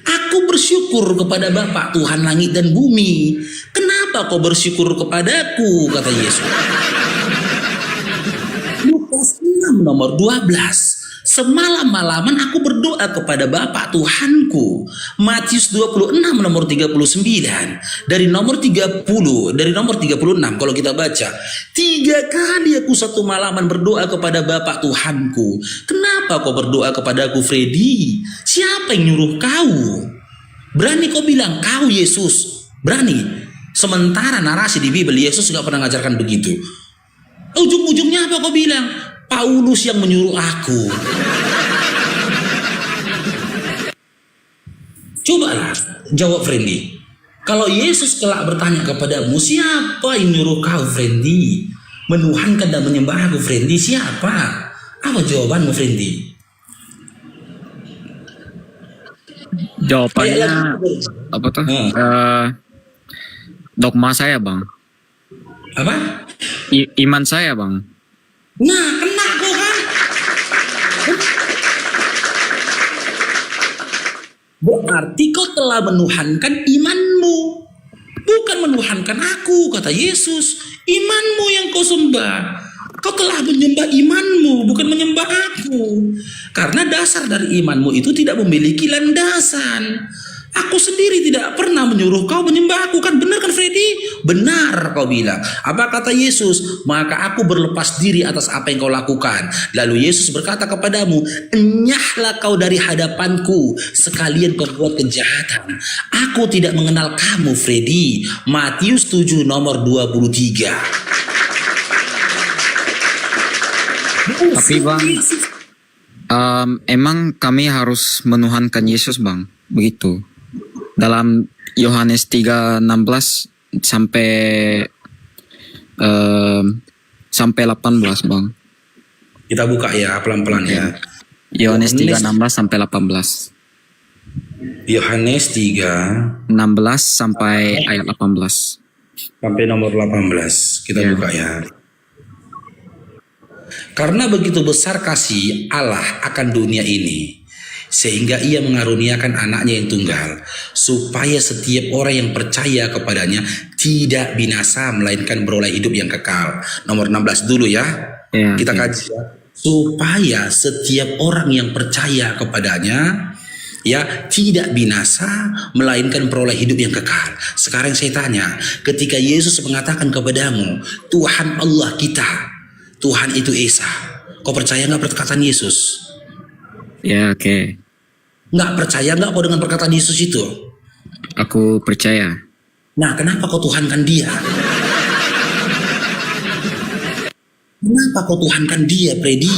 Aku bersyukur kepada Bapa Tuhan langit dan bumi. Kenapa kau bersyukur kepadaku, kata Yesus. Lukas 6 nomor 12. Semalam-malaman aku berdoa kepada Bapa Tuhanku. Matius 26 nomor 39. Dari nomor 36 kalau kita baca. 3 kali aku satu malaman berdoa kepada Bapa Tuhanku. Kenapa kau berdoa kepadaku, Freddy? Siapa yang nyuruh kau? Berani kau bilang kau Yesus? Berani? Sementara narasi di Bible Yesus gak pernah mengajarkan begitu. Ujung-ujungnya apa kau bilang? Paulus yang menyuruh aku. Cobalah jawab, Freddy. Kalau Yesus kelak bertanya kepadamu, siapa yang nyuruh kau, Freddy, menuhankan dan menyembah aku, Freddy? Siapa? Apa jawabanmu, Freddy? Jawabannya apa tuh? Dogma saya, Bang. Apa? Iman saya, Bang. Nah, kena kau kan? Berarti kau telah menuhankan imanmu, bukan menuhankan aku, kata Yesus. Imanmu yang kau sembah. Kau telah menyembah imanmu, bukan menyembah aku. Karena dasar dari imanmu itu tidak memiliki landasan. Aku sendiri tidak pernah menyuruh kau menyembah aku, kan benar kan, Freddy? Benar kau bilang. Apa kata Yesus? Maka aku berlepas diri atas apa yang kau lakukan. Lalu Yesus berkata kepadamu, enyahlah kau dari hadapanku, sekalian kau buat kejahatan. Aku tidak mengenal kamu, Freddy. Matius 7 nomor 23. Tapi, Bang, emang kami harus menuhankan Yesus, Bang, begitu. Dalam Yohanes 3:16 sampai 18, Bang. Kita buka ya pelan-pelan ya. Yohanes 3:16 sampai 18. Yohanes 3 16 sampai ayat 18. sampai nomor 18. Kita Ya. buka ya. Karena begitu besar kasih Allah akan dunia ini, sehingga ia mengaruniakan anaknya yang tunggal, supaya setiap orang yang percaya kepadanya tidak binasa, melainkan beroleh hidup yang kekal. Nomor 16 dulu ya, Ya, kita oke. kaji ya. Supaya setiap orang yang percaya kepadanya ya tidak binasa, melainkan peroleh hidup yang kekal. Sekarang saya tanya, ketika Yesus mengatakan kepadamu, Tuhan Allah kita, Tuhan itu Esa, kau percaya nggak perkataan Yesus? Ya, oke. Nggak percaya nggak kau dengan perkataan Yesus itu? Aku percaya. Nah, kenapa kau tuhankan dia? Kenapa kau tuhankan dia, Freddy?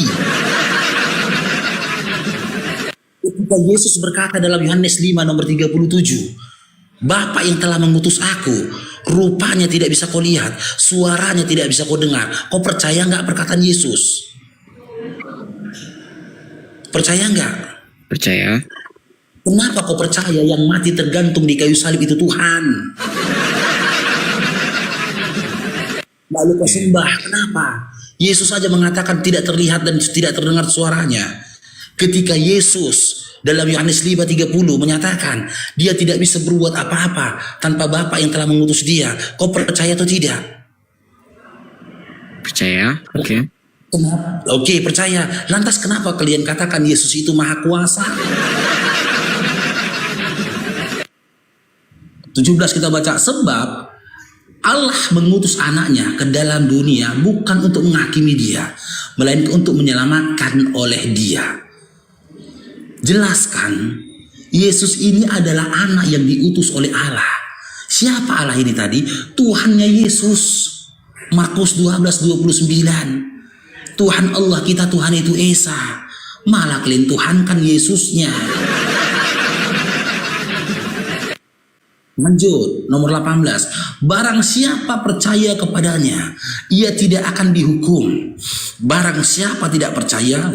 Ketika Yesus berkata dalam Yohanes 5 nomor 37, Bapa yang telah mengutus aku, rupanya tidak bisa kau lihat, suaranya tidak bisa kau dengar. Kau percaya nggak perkataan Yesus? Percaya nggak? Percaya. Kenapa kau percaya yang mati tergantung di kayu salib itu Tuhan? Lalu kau sembah, kenapa? Yesus saja mengatakan tidak terlihat dan tidak terdengar suaranya. Ketika Yesus dalam Yohanes 5:30 menyatakan dia tidak bisa berbuat apa-apa tanpa Bapa yang telah mengutus dia. Kau percaya atau tidak? Percaya. Oke. Kenapa? Oke, percaya. Lantas kenapa kalian katakan Yesus itu maha kuasa? 17 kita baca, sebab Allah mengutus anaknya ke dalam dunia bukan untuk menghakimi dia, melainkan untuk menyelamatkan oleh dia. Jelaskan, Yesus ini adalah anak yang diutus oleh Allah. Siapa Allah ini tadi? Tuhannya Yesus. Markus 12:29. Tuhan Allah kita, Tuhan itu Esa. Malah kalian tuhankan Yesusnya. Lanjut, nomor 18. Barang siapa percaya kepadanya, ia tidak akan dihukum. Barang siapa tidak percaya,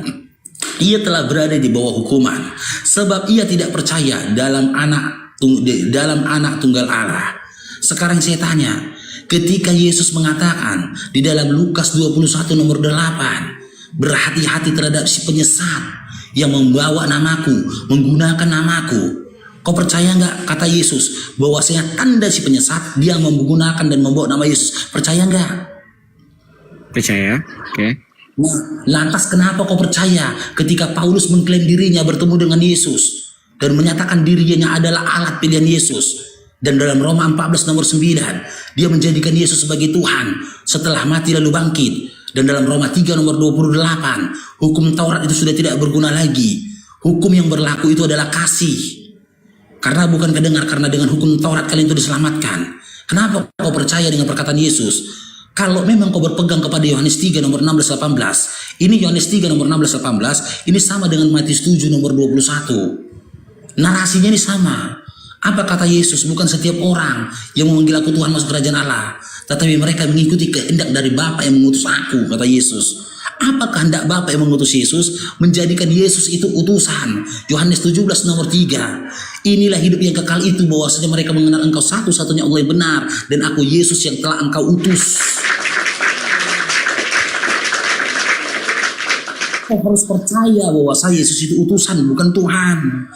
ia telah berada di bawah hukuman, sebab ia tidak percaya dalam anak tunggal Allah. Sekarang saya tanya, ketika Yesus mengatakan di dalam Lukas 21 nomor 8, berhati-hati terhadap si penyesat yang membawa namaku, menggunakan namaku. Kau percaya nggak kata Yesus bahwasanya tanda si penyesat dia menggunakan dan membawa nama Yesus? Percaya nggak? Percaya. Oke. Nah, lantas kenapa kau percaya ketika Paulus mengklaim dirinya bertemu dengan Yesus dan menyatakan dirinya adalah alat pilihan Yesus? Dan dalam Roma 14 nomor 9 dia menjadikan Yesus sebagai Tuhan setelah mati lalu bangkit. Dan dalam Roma 3 nomor 28 hukum Taurat itu sudah tidak berguna lagi. Hukum yang berlaku itu adalah kasih. Karena bukan kedengar, karena dengan hukum Taurat kalian itu diselamatkan. Kenapa kau percaya dengan perkataan Yesus? Kalau memang kau berpegang kepada Yohanes 3 nomor 16-18, ini Yohanes 3 nomor 16-18, ini sama dengan Matius 7 nomor 21. Narasinya ini sama. Apa kata Yesus? Bukan setiap orang yang memanggil aku Tuhan masuk kerajaan Allah, tetapi mereka mengikuti kehendak dari Bapa yang mengutus aku, kata Yesus. Apa kehendak Bapa yang mengutus Yesus? Menjadikan Yesus itu utusan. Yohanes 17 nomor 3. Inilah hidup yang kekal itu, bahwasanya mereka mengenal engkau satu-satunya Allah yang benar, dan aku Yesus yang telah engkau utus. Kau harus percaya bahwa Yesus itu utusan, bukan Tuhan.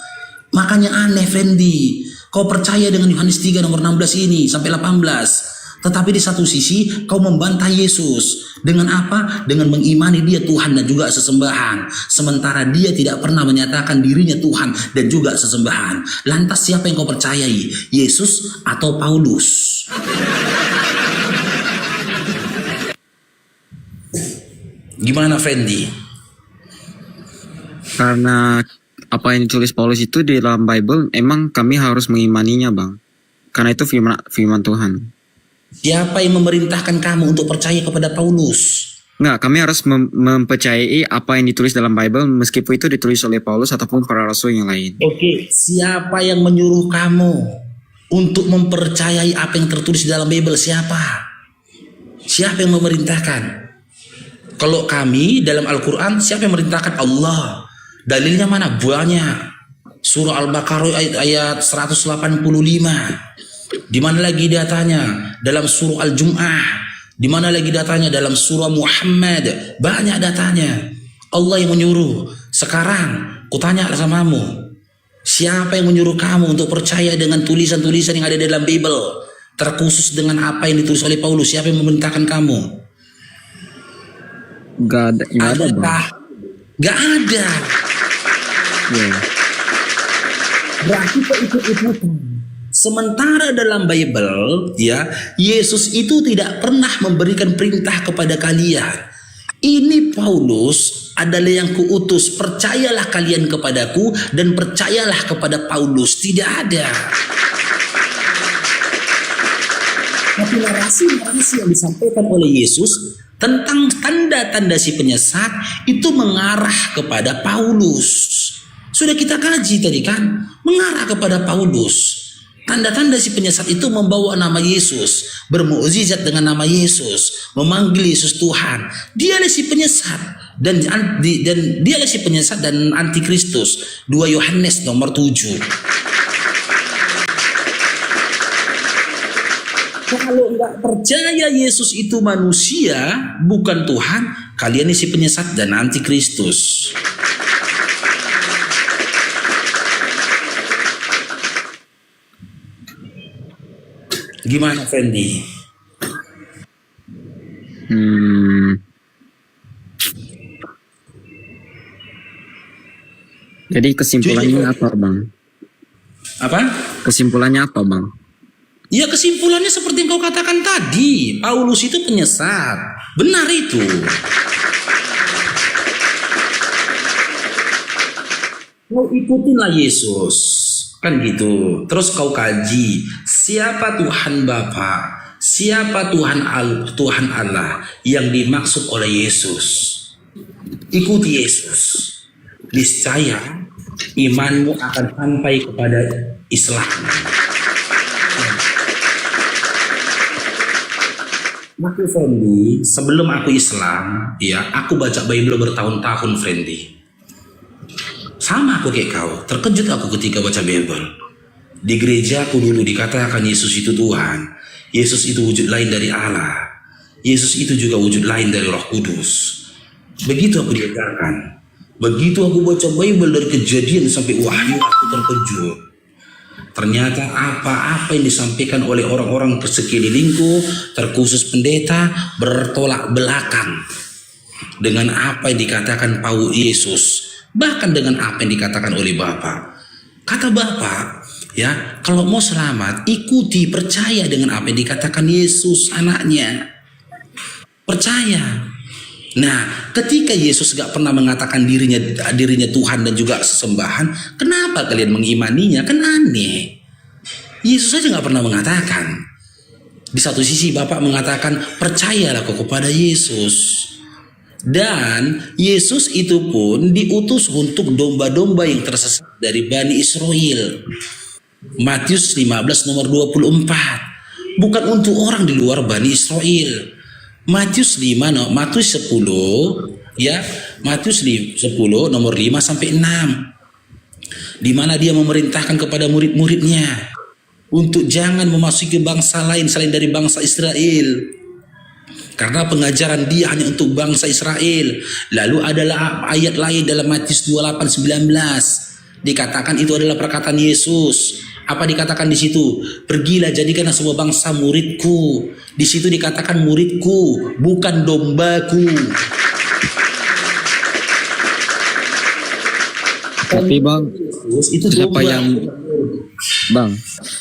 Makanya aneh, Fendi. Kau percaya dengan Yohanes 3 nomor 16 ini sampai 18. Tetapi di satu sisi kau membantah Yesus. Dengan apa? Dengan mengimani dia Tuhan dan juga sesembahan. Sementara dia tidak pernah menyatakan dirinya Tuhan dan juga sesembahan. Lantas siapa yang kau percayai? Yesus atau Paulus? Gimana, Fendi? Karena apa yang ditulis Paulus itu di dalam Bible, emang kami harus mengimaninya, Bang. Karena itu firman Tuhan. Siapa yang memerintahkan kamu untuk percaya kepada Paulus? Enggak, kami harus mempercayai apa yang ditulis dalam Bible, meskipun itu ditulis oleh Paulus ataupun para rasul yang lain. Oke, siapa yang menyuruh kamu untuk mempercayai apa yang tertulis di dalam Bible? Siapa? Siapa yang memerintahkan? Kalau kami dalam Al-Quran, siapa yang memerintahkan? Allah. Dalilnya mana? Banyak. Surah Al-Baqarah ayat 185. Di mana lagi dia tanya? Dalam surah Al-Jum'ah, Di mana lagi datanya? Dalam surah Muhammad. Banyak datanya. Allah yang menyuruh. Sekarang kutanya samamu, siapa yang menyuruh kamu untuk percaya dengan tulisan-tulisan yang ada dalam Bible? Terkhusus dengan apa yang ditulis oleh Paulus. Siapa yang memerintahkan kamu? Gak ada bang. Adakah? Gak ada. Ya. Berarti ikut-ikutan. Sementara dalam Bible, ya, Yesus itu tidak pernah memberikan perintah kepada kalian. Ini Paulus adalah yang kuutus. Percayalah kalian kepadaku dan percayalah kepada Paulus. Tidak ada. Tapi narasi-narasi yang disampaikan oleh Yesus tentang tanda-tanda si penyesat itu mengarah kepada Paulus. Sudah kita kaji tadi kan, mengarah kepada Paulus. Tanda-tanda si penyesat itu membawa nama Yesus, bermukjizat dengan nama Yesus, memanggil Yesus Tuhan. Dialah si penyesat dan dialah si penyesat dan antikristus. 2 Yohanes nomor 7. Kalau nggak percaya Yesus itu manusia, bukan Tuhan, kalian ini si penyesat dan antikristus. Gimana Fendi? Jadi kesimpulannya apa bang? Apa? Kesimpulannya apa bang? Ya kesimpulannya seperti yang kau katakan tadi. Paulus itu penyesat. Benar itu. Kau ikutinlah Yesus. Kan gitu. Terus kau kaji. Siapa Tuhan Bapa? Siapa Tuhan Allah yang dimaksud oleh Yesus? Ikuti Yesus. Niscaya imanmu akan sampai kepada Islam. Aku Fendi, sebelum aku Islam, ya aku baca Bible bertahun-tahun Fendi. Sama aku kayak kau, terkejut aku ketika baca Bible. Di gereja aku dulu dikatakan Yesus itu Tuhan. Yesus itu wujud lain dari Allah. Yesus itu juga wujud lain dari Roh Kudus. Begitu aku diajarkan. Begitu aku baca Bible dari Kejadian sampai Wahyu, aku terkejut. Ternyata apa-apa yang disampaikan oleh orang-orang sekelilingku, terkhusus pendeta, bertolak belakang dengan apa yang dikatakan Paulus Yesus, bahkan dengan apa yang dikatakan oleh Bapa. Kata Bapa, ya, kalau mau selamat, ikuti, percaya dengan apa yang dikatakan Yesus anaknya. Percaya. Nah, ketika Yesus gak pernah mengatakan dirinya Tuhan dan juga sesembahan, kenapa kalian mengimaninya? Kan aneh. Yesus aja gak pernah mengatakan. Di satu sisi Bapak mengatakan, percayalah kau kepada Yesus. Dan Yesus itu pun diutus untuk domba-domba yang tersesat dari Bani Israel. Matius 15 nomor 24. Bukan untuk orang di luar Bani Israel. Matius 10 ya, Matius 10 nomor 5 sampai 6. Di mana dia memerintahkan kepada murid-muridnya untuk jangan memasuki bangsa lain selain dari bangsa Israel. Karena pengajaran dia hanya untuk bangsa Israel. Lalu adalah ayat lain dalam Matius 28:19. Dikatakan itu adalah perkataan Yesus. Apa dikatakan di situ? Pergilah jadikanlah semua bangsa muridku. Di situ dikatakan muridku, bukan dombaku. Tapi bang, itu siapa domba. yang bang?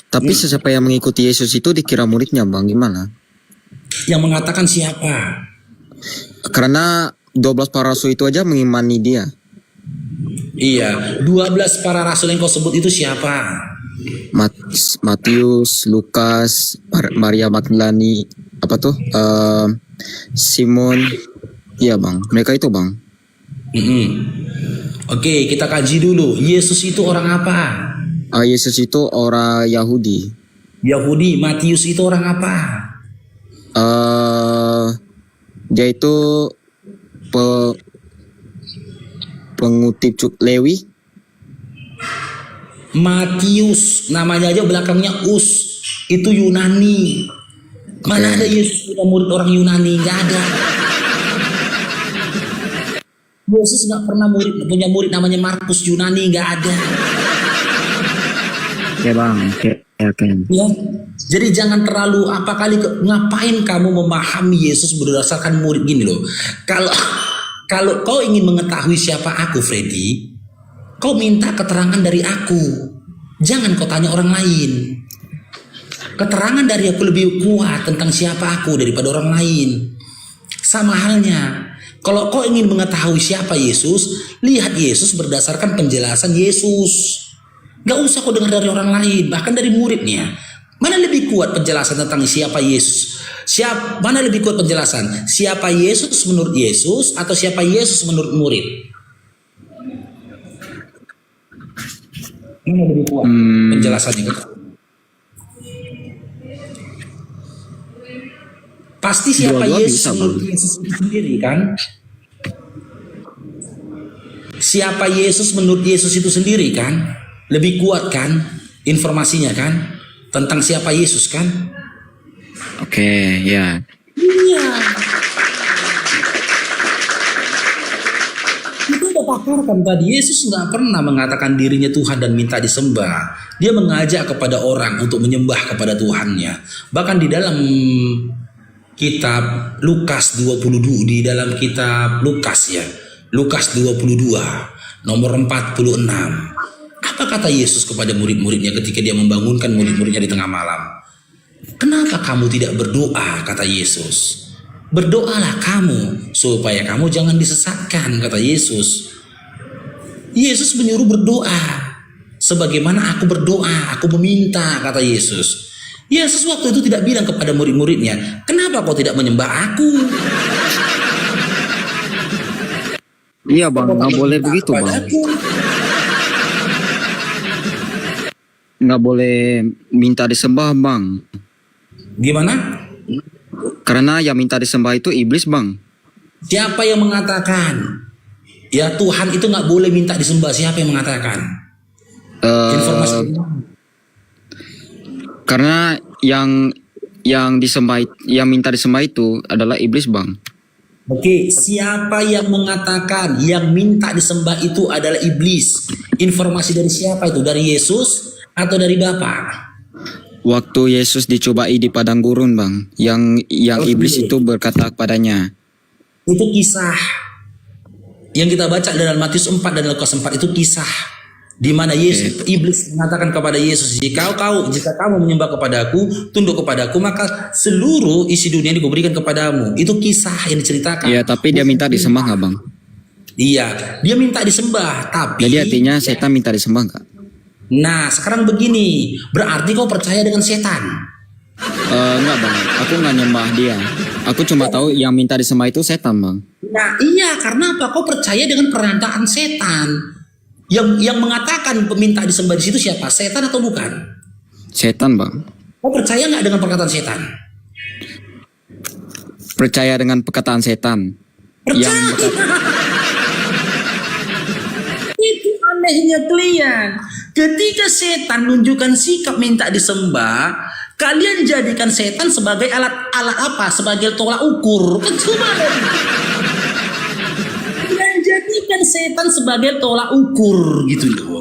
Tapi siapa yang mengikuti Yesus itu dikira muridnya bang? Gimana? Yang mengatakan siapa? Karena 12 para rasul itu aja mengimani dia. Iya, 12 para rasul yang kau sebut itu siapa? Matius, Lukas, Maria Magdalani, apa tuh? Simon. Iya bang, mereka itu bang. Oke, kita kaji dulu. Yesus itu orang apa? Yesus itu orang Yahudi. Yahudi. Matius itu orang apa? Dia itu pengutip Lewi. Matius, namanya aja belakangnya Us, itu Yunani. Mana ada Yesus punya murid orang Yunani? Nggak ada. Yesus nggak pernah punya murid namanya Markus Yunani, nggak ada. Ya bang, oke. Ya. Jadi jangan terlalu ngapain kamu memahami Yesus berdasarkan murid gini loh. Kalau kau ingin mengetahui siapa aku, Freddy, kau minta keterangan dari aku. Jangan kau tanya orang lain. Keterangan dari aku lebih kuat tentang siapa aku daripada orang lain. Sama halnya, kalau kau ingin mengetahui siapa Yesus, lihat Yesus berdasarkan penjelasan Yesus. Gak usah kau dengar dari orang lain, bahkan dari muridnya. Mana lebih kuat penjelasan tentang siapa Yesus? Mana lebih kuat penjelasan? Siapa Yesus menurut Yesus atau siapa Yesus menurut murid? Mana lebih kuat penjelasannya? Pasti siapa Dua-dua Yesus bisa, menurut Yesus itu sendiri kan? Siapa Yesus menurut Yesus itu sendiri kan? Lebih kuat kan informasinya kan tentang siapa Yesus kan? Oke, ya. Iya. Itu udah paparkan tadi. Yesus nggak pernah mengatakan dirinya Tuhan dan minta disembah. Dia mengajak kepada orang untuk menyembah kepada Tuhannya. Bahkan di dalam kitab Lukas 22, di dalam kitab Lukas ya, Lukas 22 nomor 46. Apa kata Yesus kepada murid-muridnya ketika dia membangunkan murid-muridnya di tengah malam? Kenapa kamu tidak berdoa, kata Yesus. Berdoalah kamu supaya kamu jangan disesatkan, kata Yesus. Yesus menyuruh berdoa. Sebagaimana aku berdoa, aku meminta, kata Yesus. Yesus waktu itu tidak bilang kepada murid-muridnya, kenapa kau tidak menyembah aku? Iya bang, nggak boleh begitu bang. Nggak boleh minta disembah bang. Gimana? Karena yang minta disembah itu iblis bang. Siapa yang mengatakan? Ya Tuhan itu nggak boleh minta disembah. Siapa yang mengatakan? Informasi. Karena yang disembah, yang minta disembah itu adalah iblis bang. Oke, siapa yang mengatakan yang minta disembah itu adalah iblis? Informasi dari siapa itu? Dari Yesus atau dari Bapa? Waktu Yesus dicobai di padang gurun bang, yang iblis itu berkata kepadanya. Itu kisah yang kita baca dalam Matius 4 dan Lukas 4, itu kisah di mana iblis mengatakan kepada Yesus, jika kamu menyembah kepadaku, tunduk kepadaku, maka seluruh isi dunia ini kuberikan kepadamu. Itu kisah yang diceritakan. Iya, tapi dia minta disembah nggak bang? Iya, dia minta disembah, tapi jadi artinya setan minta disembah nggak? Nah, sekarang begini, berarti kau percaya dengan setan? Enggak bang, aku nggak nyembah dia. Aku cuma tahu yang minta disembah itu setan bang. Nah iya, karena apa? Kau percaya dengan pernyataan setan. Yang mengatakan peminta disembah di situ siapa? Setan atau bukan? Setan bang. Kau percaya nggak dengan perkataan setan? Percaya dengan perkataan setan. Percaya. Itu anehnya kalian. Ketika setan menunjukkan sikap minta disembah, kalian jadikan setan sebagai alat apa? Sebagai tolak ukur. Coba. Kalian jadikan setan sebagai tolak ukur gitu loh.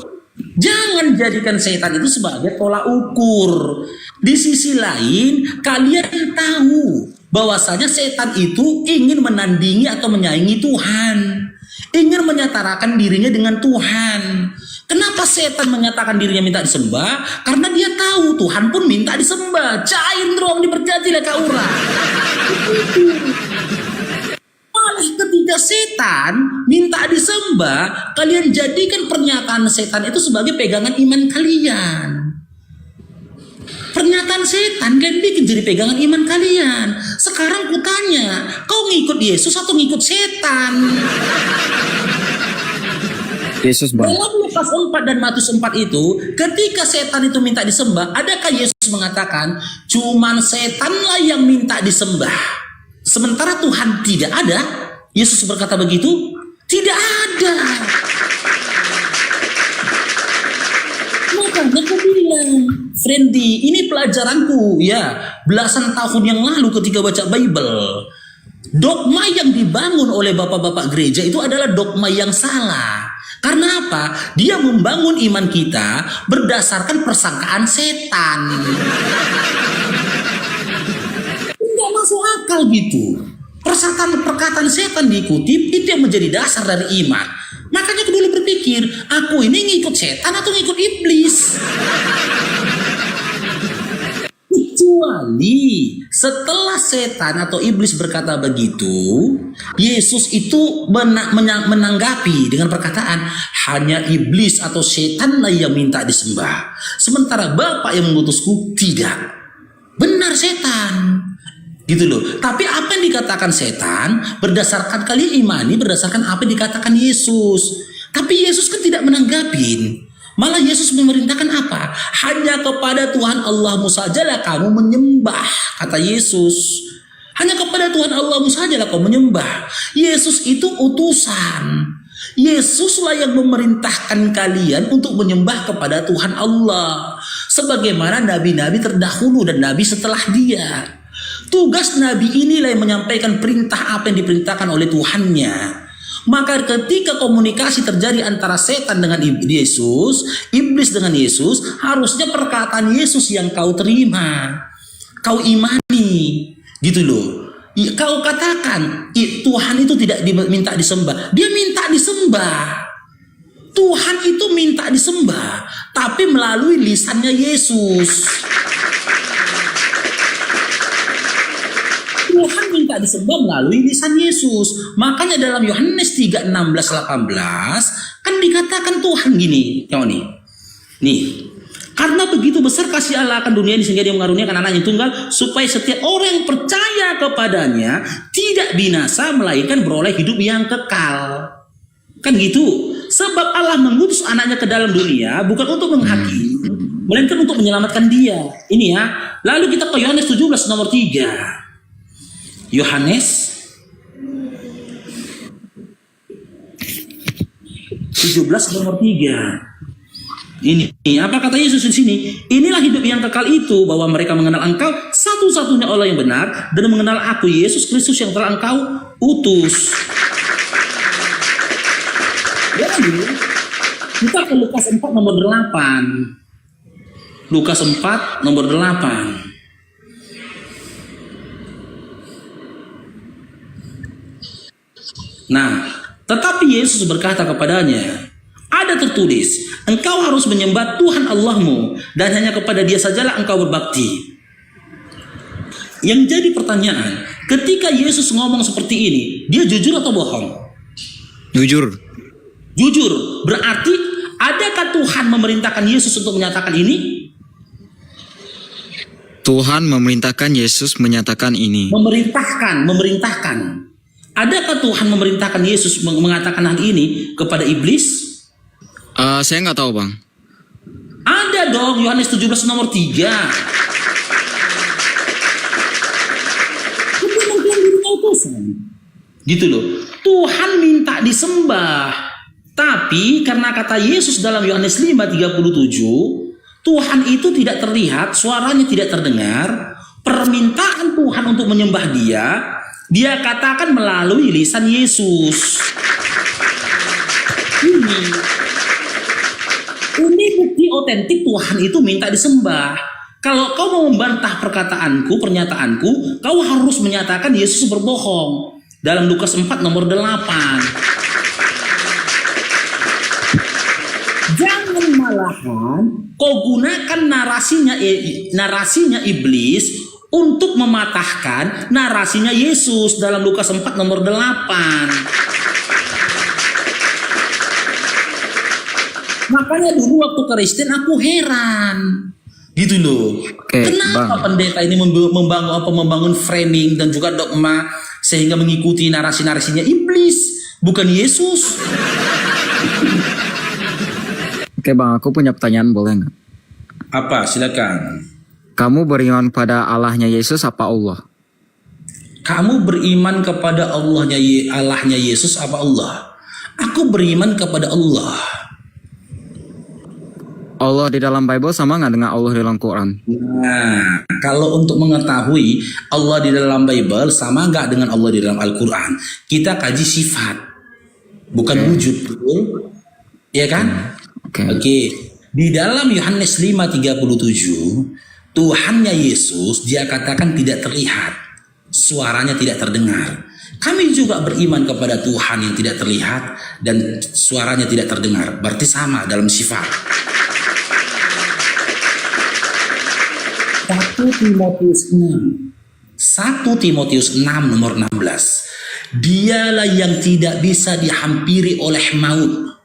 Jangan jadikan setan itu sebagai tolak ukur. Di sisi lain, kalian tahu bahwasanya setan itu ingin menandingi atau menyaingi Tuhan. Ingin menyatarakan dirinya dengan Tuhan. Kenapa setan menyatakan dirinya minta disembah? Karena dia tahu Tuhan pun minta disembah. Cain dong diberkati kau orang. Malah ketika setan minta disembah, kalian jadikan pernyataan setan itu sebagai pegangan iman kalian. Pernyataan setan kalian bikin jadi pegangan iman kalian. Sekarang kutanya, kau ngikut Yesus atau ngikut setan? Yesus bang. Dalam Lukas 4 dan Matius 4 itu, ketika setan itu minta disembah, adakah Yesus mengatakan cuman setanlah yang minta disembah, sementara Tuhan tidak ada? Yesus berkata begitu? Tidak ada. Makanya makanya aku bilang, Friendly, ini pelajaranku ya belasan tahun yang lalu ketika baca Bible. Dogma yang dibangun oleh bapak-bapak gereja itu adalah dogma yang salah. Karena apa? Dia membangun iman kita berdasarkan persangkaan setan. Tidak masuk akal gitu. Perkataan setan dikutip itu yang menjadi dasar dari iman. Makanya aku dulu berpikir, aku ini ngikut setan atau ngikut iblis? Kecuali setelah setan atau iblis berkata begitu, Yesus itu menanggapi dengan perkataan, hanya iblis atau setanlah yang minta disembah, sementara Bapa yang mengutusku tidak. Benar setan. Gitu loh. Tapi apa yang dikatakan setan berdasarkan kalian imani berdasarkan apa yang dikatakan Yesus. Tapi Yesus kan tidak menanggapin. Malah Yesus memerintahkan apa? Hanya kepada Tuhan Allahmu sajalah kamu menyembah, kata Yesus. Hanya kepada Tuhan Allahmu sajalah kamu menyembah. Yesus itu utusan. Yesuslah yang memerintahkan kalian untuk menyembah kepada Tuhan Allah. Sebagaimana nabi-nabi terdahulu dan nabi setelah dia. Tugas nabi inilah yang menyampaikan perintah apa yang diperintahkan oleh Tuhannya. Maka ketika komunikasi terjadi antara setan dengan Yesus, iblis dengan Yesus, harusnya perkataan Yesus yang kau terima, kau imani, gitu loh. Kau katakan Tuhan itu tidak diminta disembah, dia minta disembah. Tuhan itu minta disembah, tapi melalui lisannya Yesus. Tuhan minta disembah melalui lisan Yesus. Makanya dalam Yohanes 3:16-18 kan dikatakan Tuhan gini, nih, karena begitu besar kasih Allah akan dunia ini sehingga dia mengaruniakan anaknya tunggal supaya setiap orang yang percaya kepadanya tidak binasa melainkan beroleh hidup yang kekal. Kan gitu. Sebab Allah mengutus anaknya ke dalam dunia bukan untuk menghakimi, melainkan untuk menyelamatkan dia. Ini ya. Lalu kita ke Yohanes 17 nomor 3. Yohanes 17 nomor 3. Ini apa kata Yesus di sini? Inilah hidup yang kekal itu, bahwa mereka mengenal Engkau satu-satunya Allah yang benar dan mengenal Aku Yesus Kristus yang telah Engkau utus. Jadi kita ke Lukas 4 nomor 8. Lukas 4 nomor 8. Nah, tetapi Yesus berkata kepadanya, ada tertulis, engkau harus menyembah Tuhan Allahmu dan hanya kepada Dia sajalah engkau berbakti. Yang jadi pertanyaan, ketika Yesus ngomong seperti ini, dia jujur atau bohong? Jujur. Jujur. Berarti adakah Tuhan memerintahkan Yesus untuk menyatakan ini? Tuhan memerintahkan Yesus menyatakan ini. Memerintahkan. Adakah Tuhan memerintahkan Yesus mengatakan hal ini kepada iblis? Saya nggak tahu, Bang. Ada dong, Yohanes 17 nomor 3. Itu mengklaim diri utusan. Gitu loh. Tuhan minta disembah. Tapi karena kata Yesus dalam Yohanes 5:37, Tuhan itu tidak terlihat, suaranya tidak terdengar. Permintaan Tuhan untuk menyembah Dia katakan melalui lisan Yesus. Ini bukti otentik Tuhan itu minta disembah. Kalau kau mau membantah pernyataanku, kau harus menyatakan Yesus berbohong. Dalam Lukas 4 nomor 8. Jangan malahan kau gunakan narasinya iblis untuk mematahkan narasinya Yesus dalam Lukas 4 nomor 8. Makanya dulu waktu Kristen aku heran. Gitu loh. Kenapa pendeta ini membangun framing dan juga dogma sehingga mengikuti narasi-narasinya iblis, bukan Yesus? Oke, Bang, aku punya pertanyaan, boleh nggak? Apa? Silakan. Kamu beriman pada Allahnya Yesus apa Allah? Kamu beriman kepada Allahnya Yesus apa Allah? Aku beriman kepada Allah. Allah di dalam Bible sama nggak dengan Allah di dalam Quran? Nah, kalau untuk mengetahui Allah di dalam Bible sama nggak dengan Allah di dalam Al-Quran, kita kaji sifat, bukan wujud, betul? Ya kan? Oke. Di dalam Yohanes 5:37, Tuhannya Yesus dia katakan tidak terlihat, suaranya tidak terdengar. Kami juga beriman kepada Tuhan yang tidak terlihat dan suaranya tidak terdengar. Berarti sama dalam sifat. 1 Timotius 6 nomor 16. Dialah yang tidak bisa dihampiri oleh maut.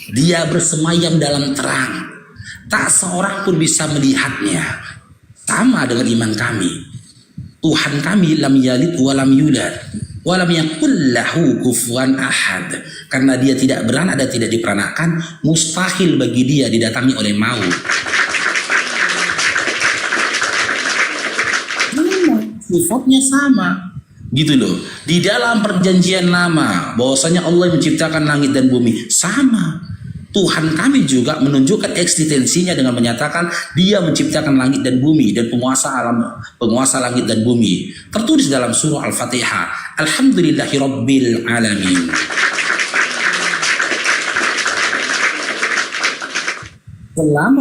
Dia bersemayam dalam terang. Tak seorang pun bisa melihatnya. Sama dengan iman kami. Tuhan kami lam yalid walam yulad. Walam yakul lahu kufuwan ahad. Karena dia tidak beranak dan tidak diperanakan, mustahil bagi dia didatangi oleh maut. Sifatnya sama. Gitu loh. Di dalam perjanjian lama, bahwasanya Allah menciptakan langit dan bumi. Sama. Tuhan kami juga menunjukkan eksistensinya dengan menyatakan dia menciptakan langit dan bumi dan penguasa alam, penguasa langit dan bumi. Tertulis dalam surah Al-Fatihah. Alhamdulillahirabbil alamin. Selama